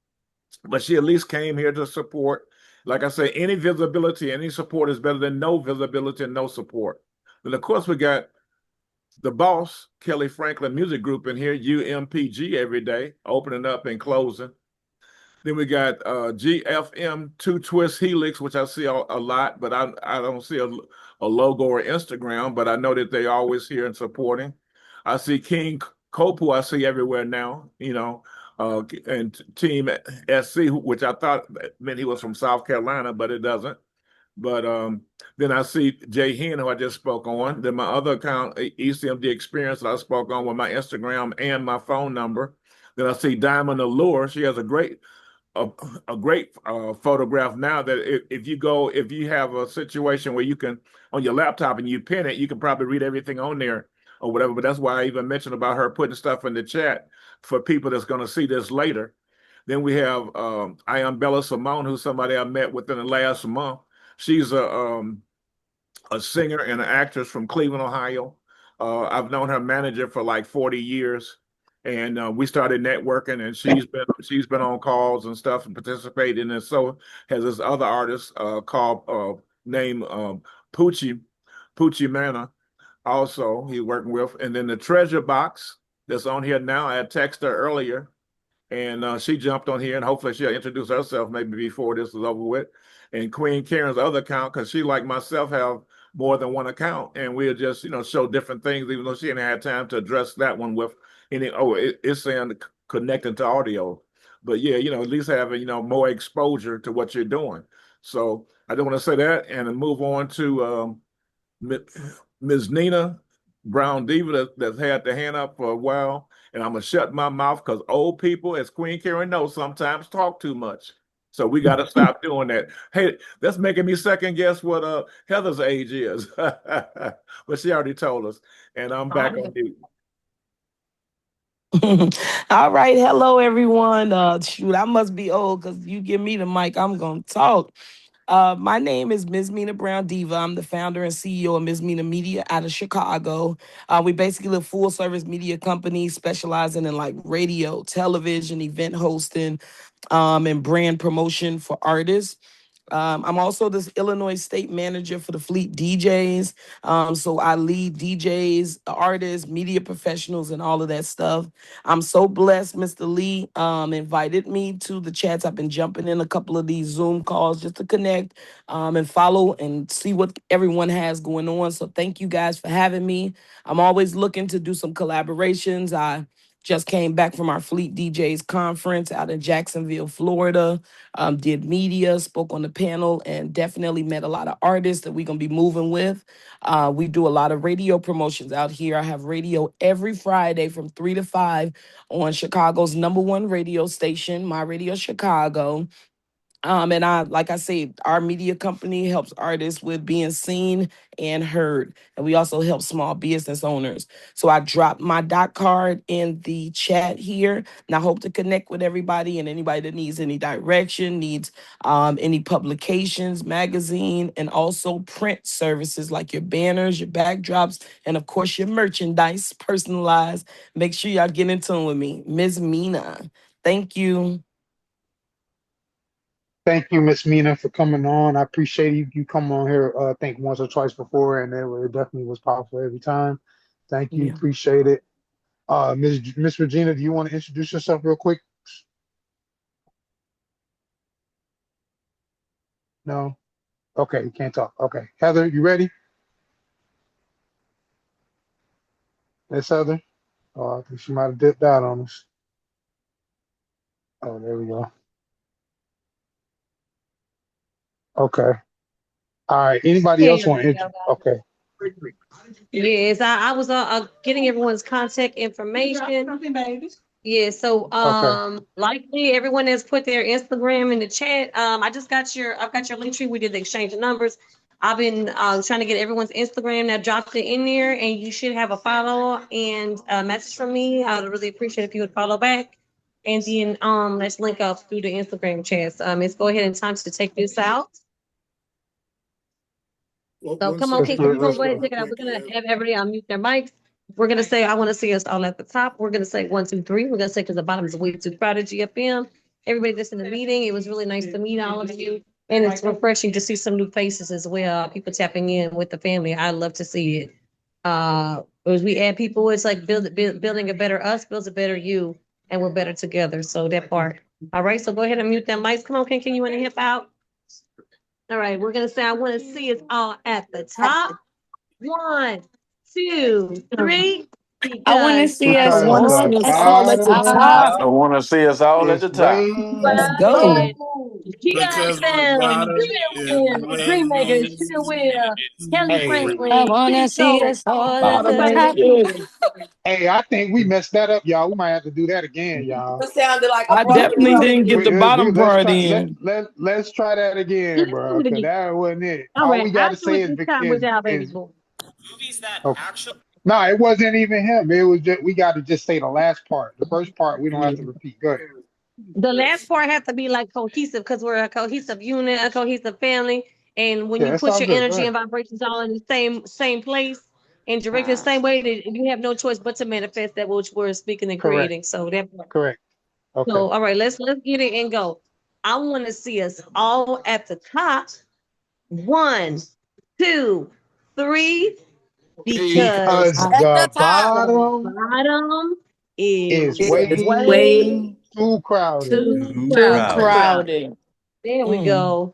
but she at least came here to support. Like I say, any visibility, any support is better than no visibility and no support. And of course, we got the boss, Kelly Franklin Music Group in here, UMPG every day, opening up and closing. Then we got GFM Two Twist Helix, which I see a lot, but I don't see a logo or Instagram, but I know that they always here and supporting. I see King Kopu, I see everywhere now, and Team SC, which I thought meant he was from South Carolina, but it doesn't. But then I see Jay Hen, who I just spoke on. Then my other account, ECMD Experience, that I spoke on with my Instagram and my phone number. Then I see Diamond Allure. She has a great photograph now that if you have a situation where you can on your laptop and you pin it, you can probably read everything on there or whatever. But that's why I even mentioned about her putting stuff in the chat for people that's going to see this later. Then we have I am Bella Simone, who's somebody I met within the last month. She's a singer and an actress from Cleveland, Ohio. I've known her manager for like 40 years. And we started networking, and she's been on calls and stuff and participating. And so has this other artist called named Poochie Mana. Also, he's working with. And then the Treasure Box that's on here now. I had texted her earlier, and she jumped on here, and hopefully she'll introduce herself maybe before this is over with. And Queen Karen's other account, because she like myself have more than one account, and we'll just show different things, even though she didn't have time to address that one with. It's saying connecting to audio, but yeah, at least having more exposure to what you're doing. So I don't want to say that and then move on to Ms. Nina Brown Diva that's had their hand up for a while, and I'm gonna shut my mouth because old people, as Queen Karen knows, sometimes talk too much. So we got to stop doing that. Hey, that's making me second guess what Heather's age is, but she already told us. And I'm back on mute. All right. Hello, everyone. Shoot, I must be old because you give me the mic, I'm going to talk. My name is Ms. Mina Brown Diva. I'm the founder and CEO of Ms. Mina Media out of Chicago. We basically a full service media company specializing in like radio, television, event hosting, and brand promotion for artists. I'm also this Illinois state manager for the Fleet DJs. So I lead DJs, artists, media professionals, and all of that stuff. I'm so blessed Mr. Lee invited me to the chats. I've been jumping in a couple of these Zoom calls just to connect and follow and see what everyone has going on. So thank you guys for having me. I'm always looking to do some collaborations. I just came back from our Fleet DJs conference out in Jacksonville, Florida. Did media, spoke on the panel, and definitely met a lot of artists that we're going to be moving with. We do a lot of radio promotions out here. I have radio every Friday from 3 to 5 on Chicago's #1 radio station, My Radio Chicago. And like I say, our media company helps artists with being seen and heard. And we also help small business owners. So I dropped my dot card in the chat here. And I hope to connect with everybody and anybody that needs any direction, needs any publications, magazine, and also print services like your banners, your backdrops, and of course your merchandise, personalized. Make sure y'all get in tune with me. Ms. Mina. Thank you. Thank you, Miss Mina, for coming on. I appreciate you come on here, I think once or twice before, and it definitely was powerful every time. Thank you, Yeah. appreciate it. Miss Regina, do you want to introduce yourself real quick? No? Okay, you can't talk. Okay. Heather, you ready? Miss Heather? Oh, I think she might have dipped out on us. Oh, there we go. Okay. All right. Anybody else want to introduce? Okay. Yes, I was getting everyone's contact information. Yeah, so Okay. likely everyone has put their Instagram in the chat. I've got your link tree. We did the exchange of numbers. I've been trying to get everyone's Instagram. Now dropped it in there, and you should have a follow and a message from me. I would really appreciate if you would follow back. And then let's link up through the Instagram chats. Let's go ahead and time to take this out. So come on, Let's kids. do We're it. gonna Let's go ahead and go. take it out. We're gonna have everybody unmute their mics. We're gonna say, I want to see us all at the top. We're gonna say 1, 2, 3. We're gonna say because the bottom is way too crowded, GFM. Everybody that's in the meeting, it was really nice to meet all of you. And it's refreshing to see some new faces as well. People tapping in with the family. I love to see it. As we add people, it's like building a better us, builds a better you, and we're better together. So that part. All right, so go ahead and mute them mics. Come on, Ken, you want to hip out? All right, we're gonna say, I want to see us all at the top. 1, 2, 3. I want to see us I want to see The us all at the bottom top. I want to see us all at is the top. Let's way go. down. Because the bottom is Dream Makers, Sugar Will, Kelly Hey, I Franklin, want to see Cisco, us all at the Bottom ain't top. shit. hey, I think we messed that up, y'all. We might have to do that again, y'all. I definitely didn't get the bottom Let's part try in. let's try that again, Let's do bro. it Cause again. that wasn't it. All All right, we got I'll to do say it this time without Baby is Boo. okay. No, it wasn't even him. It was just we got to just say the last part. The first part we don't have to repeat. Go ahead. The last part has to be like cohesive because we're a cohesive unit, a cohesive family. And when you Yeah, it's put all your good. Go energy ahead. and vibrations all in the same place and direct the same way, that you have no choice but to manifest that which we're speaking and Correct. creating. So that Correct. Okay. so all right, let's get it and go. I want to see us all at the top. 1, 2, 3. Because Because the the bottom bottom is is way way too crowded. too Too crowded. crowded. There we go.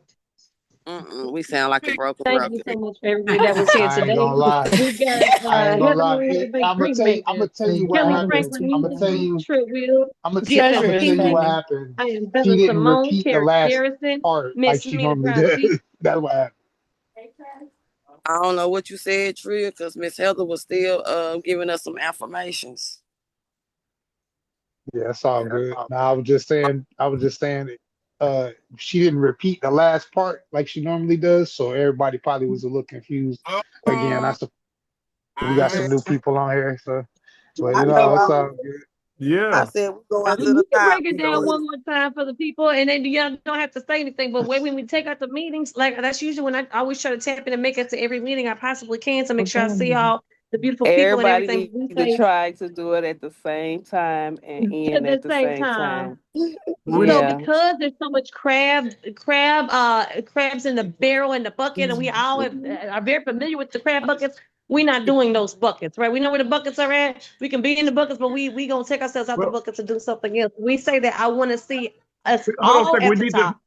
We sound like a broken Thank you record. so much for everybody that was here I ain't today. gonna lie. We got I ain't gonna Heather lie. Marie, the Big Dream I'm Maker, gonna tell you The what Kelly happened. bottom Franklin, too I'm gonna tell Music, you. Trip Will, I'm GFM gonna tell you what King. happened. I am She Bella didn't Simone, repeat the Terrence last Garrison, part like Miss she Mina normally Brown does. D. That's what happened. I don't know what you said, Tria, because Miss Heather was still giving us some affirmations. Yeah, that's all good. No, I was just saying, she didn't repeat the last part like she normally does, so everybody probably was a little confused. Again, we got some new people on here, so, but I you know know, it's all good. I Yeah. said we're going to You the can top. break it down one more time for the people, and then y'all don't have to say anything. But when we take out the meetings, like that's usually when I always try to tap in and make it to every meeting I possibly can to make sure I see all the beautiful people and Everybody everything we need to say try to do it at the same time and at end the at the same same time. time. So Yeah. because there's so much crabs in the barrel and the bucket, and we all are very familiar with the crab buckets, we're not doing those buckets, right? We know where the buckets are at. We can be in the buckets, but we gonna take ourselves out the Well, buckets and do something else. We say that I want to see us hold on a all second. at the top.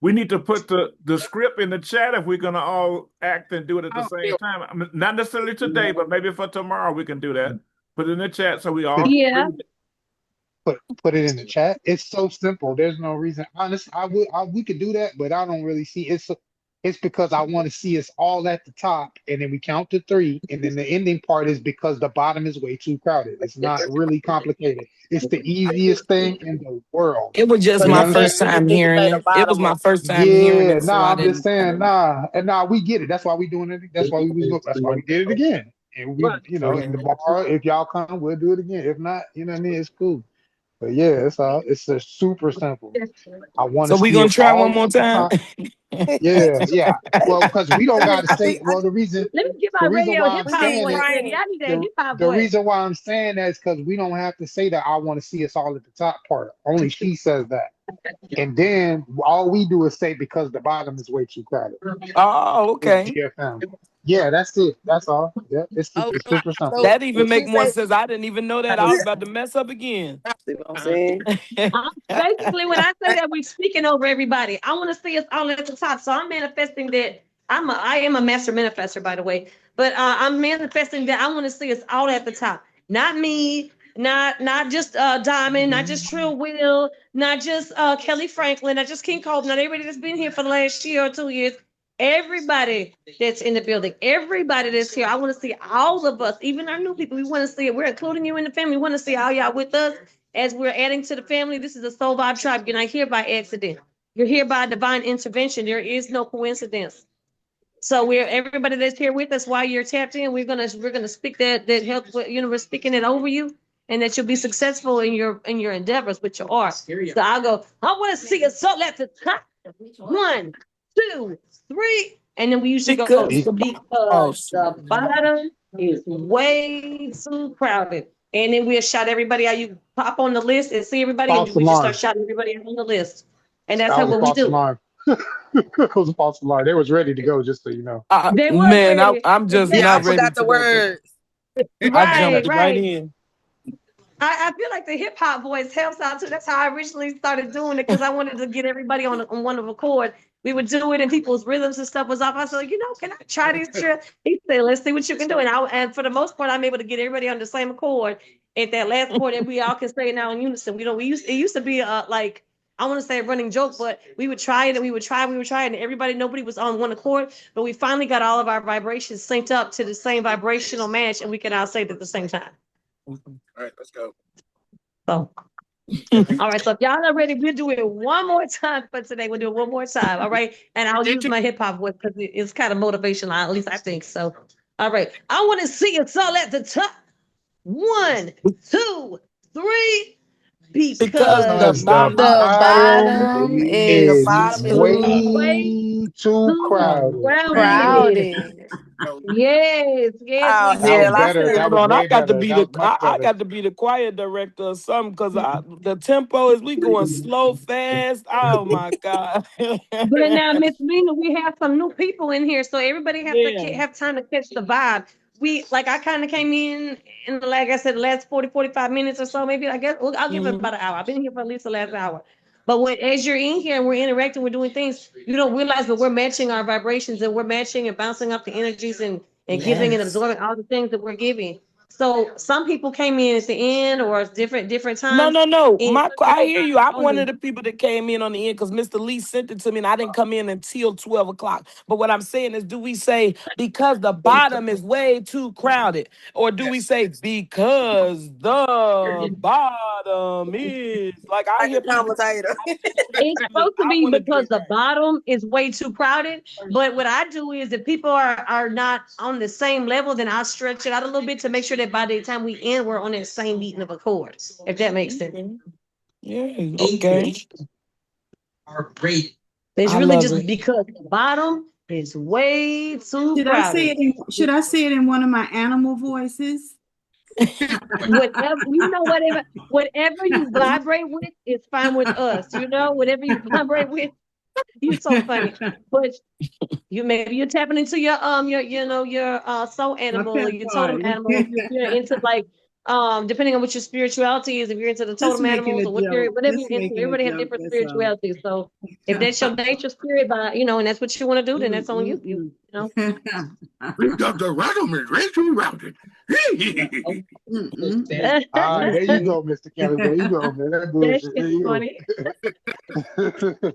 We need to put the script in the chat if we're gonna all act and do it at the Oh, same time. I mean, not necessarily today, but maybe for tomorrow we can do that. Put it in the chat so we all Could can Yeah. read it. put it in the chat. It's so simple. There's no reason. Honestly, we could do that, but I don't really see it's because I want to see us all at the top, and then we count to three, and then the ending part is because the bottom is way too crowded. It's not really complicated. It's the easiest thing in the world. It was just You my know what I'm first saying? time hearing it. It was my first time hearing Yeah, it, so nah, I I'm just didn't. saying, we get it. That's why we doing it. That's why that's why we did it again. And we, in the bar, if y'all come, we'll do it again. If not, you know what I mean? It's cool. But yeah, it's just super simple. I want to So we see gonna us try one all more at the time. top. Yeah, yeah. Well, because we don't gotta I say, think well, Let me get the my reason radio why hip I'm we hop need saying voice it, ready. training. I need that the hip hop the voice. reason why I'm saying that is because we don't have to say that I want to see us all at the top part. Only she says that. And then all we do is say because the bottom is way too crowded. Oh, It's okay. GFM. Yeah, that's it. That's all. Yeah, Oh, it's super simple. so That even when make she more say, sense. I didn't even know that. I was about to mess up again. see what I'm saying? Basically, when I say that, we're speaking over everybody. I want to see us all at the top. So I'm manifesting that I am a master manifester, by the way. But I'm manifesting that I want to see us all at the top. Not me, not just Diamond, not just Trill Will, not just Kelly Franklin, not just King Cole, not everybody that's been here for the last year or 2 years. Everybody that's in the building, everybody that's here. I want to see all of us, even our new people. We want to see it. We're including you in the family. We want to see all y'all with us as we're adding to the family. This is a Soul Vibe tribe. You're not here by accident. You're here by divine intervention. There is no coincidence. So we're everybody that's here with us while you're tapped in. We're gonna speak that help. We're speaking it over you, and that you'll be successful in your endeavors with your art. So I'll go. I want to see a soul at the top. 1, 2, 3, and then we usually go Because the oh because shoot. the bottom is way too crowded. And then we'll shout everybody out. You pop on the list and see everybody, and False we just start alarm. shouting everybody out on the list. And that's That how was a what we false do. alarm. It was a false alarm. They was ready to go, just so you know. They was Man, ready. I'm just Yeah, I not ready forgot the for that. words. I Right, jumped right right. in. I feel like the hip hop voice helps out too. That's how I originally started doing it because I wanted to get everybody on one of accord. We would do it and people's rhythms and stuff was off. I said, can I try these tricks? He said, let's see what you can do. And for the most part, I'm able to get everybody on the same accord at that last chord that we all can say it now in unison. It used to be like I want to say a running joke, but we would try it and we would try, and nobody was on one accord. But we finally got all of our vibrations synced up to the same vibrational match, and we could all say it at the same time. All right, let's go. So, all right. So if y'all are ready, we'll do it one more time for today. We'll do it one more time. All right. And I'll use my hip hop voice because it's kind of motivational, at least I think so. All right. I want to see us all at the top. 1, 2, 3. Because the Because the The bottom The bottom bottom is is too way way too too crowded. crowded. crowded. Yes, Oh we That was hell, I better. said That hold was on. I way got to better. be That the was much I better. got to be the choir director or something because the tempo is we going slow, fast. Oh my God. But now, Miss Mina, we have some new people in here, so everybody have to Yeah. have time to catch the vibe. I kind of came in like I said, the last 40, 45 minutes or so, maybe I guess I'll give it Mhm. about an hour. I've been here for at least the last hour. But as you're in here and we're interacting, we're doing things, you don't realize that we're matching our vibrations and we're matching and bouncing up the energies and giving and Yes. absorbing all the things that we're giving. So some people came in at the end or different No, times. no, no. And I hear you. I'm one of the people that came in on the end because Mr. Lee sent it to me and I didn't come in until 12 o'clock. But what I'm saying is, do we say because the bottom is way too crowded? Or do we say because the bottom is like I Like hear a people. commentator. it's supposed to I be want to do because it the right. bottom is way too crowded. But what I do is if people are not on the same level, then I stretch it out a little bit to make sure that by the time we end, we're on that same beating of accord. If that makes sense. Yeah, okay. Are great. It's I really love just it. because the bottom is way too Should I say crowded. it? Should I say it in one of my animal voices? Whatever whatever you vibrate with is fine with us. Whatever you vibrate with, you're so funny. But maybe you're tapping into your soul My animal or pet your part. totem animal. If you're into like depending on what your spirituality is, if you're into the Just totem making animals a or joke. whatever Just you're into, making a everybody have joke. different That's all. spirituality. So if that's your nature spirit and that's what you want to do, then that's on you. You know. We got the rhythm is way too rounded. There you go, Mr. Kelly. There you go, man. That That bullshit. There shit's you go. funny.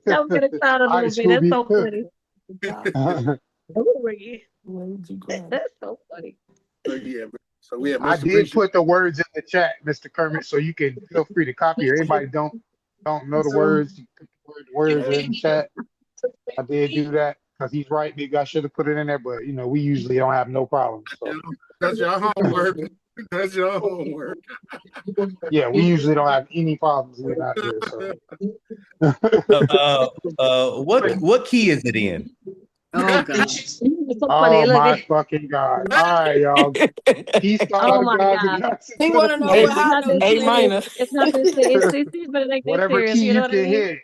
That was gonna sound a All right, little bit. That's Scooby. so funny. That's so funny. So yeah, so we have I much did appreciated. put the words in the chat, Mr. Kermit, so you can feel free to copy. Or anybody don't know the words, you put the words are in the chat. I did do that because he's right. Maybe I should have put it in there, but we usually don't have no problems. So That's your homework. That's your homework. yeah, we usually don't have any problems getting out here. So What key is it in? Oh God. It's so funny. oh Look, my fucking God. All right, y'all. Peace to all oh the my guys and God. gals He to the want to know what floor. It's high not that note A you serious. minor. in. It's not that serious. It's serious, but it ain't that Whatever serious. key You know you what I can mean? hit,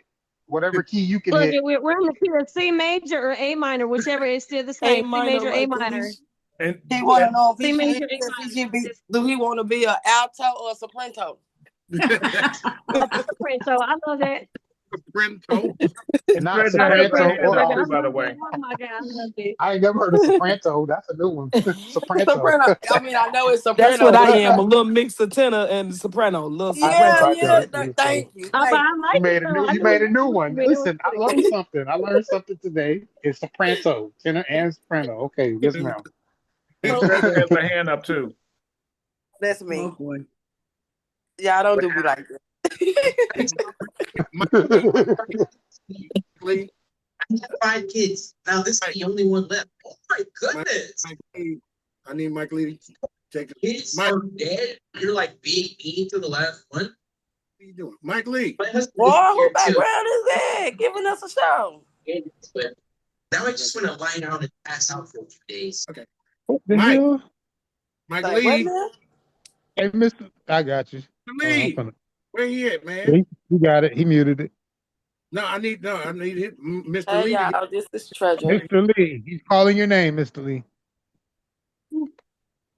whatever key you can Look, hit. we're in the key of C major or A minor, whichever is still the A same. C minor, major, A like minor. And He want to know if C he should. major, A If he minor. should be. Do he want to be an alto or a soprano? So I love that. Soprano. it's Not great to Oh, the have your soprano hand Prince, or up baby. I too, alto. by the love way. that. Oh my God, I love it. I ain't never heard of soprano. That's a new one. Soprano. Soprano. I mean, I know it's That's soprano, what I but am, a little mix of tenor and soprano, little yeah, soprano. I yeah. got you. So Thank you, But thank I you. like it though. I you knew made a it new was one. it was Listen, I pretty. learned something. I learned something today. It's soprano, tenor and soprano. Okay, yes, ma'am. It's So great to funny. have your hand up too. That's Oh me. boy. Y'all don't do me like that. Lee, 5 kids. Now this is the only one left. Oh my goodness. I need Mike Lee to take it. Kids Mike, are dead. You're like being mean to the last one. what are you doing? Mike Lee. My husband Boy, is who here too. background is that? Giving us a show. But now I just want to lie down and pass out for a few days. Okay. What the Mike. hell? Mike Like, what Lee. now? Hey, Mister, I got you. Lee. Where he at, man? He got it. He muted it. No, I need Mr. Hey, Lee to get. y'all, this is Treasure. Mr. Lee. He's calling your name, Mr. Lee.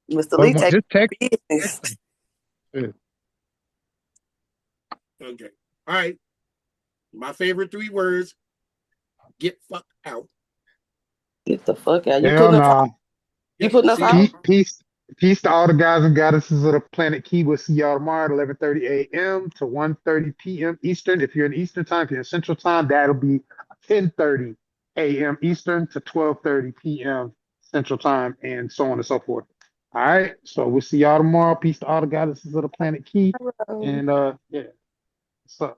Mr. Lee, take Just text. business. Okay. All right. My favorite 3 words. Get fuck out. Get the fuck out. You Hell putting us out? no. You putting us See, out? Peace to all the guys and goddesses of the planet Key. We'll see y'all tomorrow at 11:30 a.m. to 1:30 p.m. Eastern. If you're in Eastern time, if you're in Central time, that'll be 10:30 a.m. Eastern to 12:30 p.m. Central time, and so on and so forth. All right. So we'll see y'all tomorrow. Peace to all the goddesses of the planet Key. And yeah. What's up?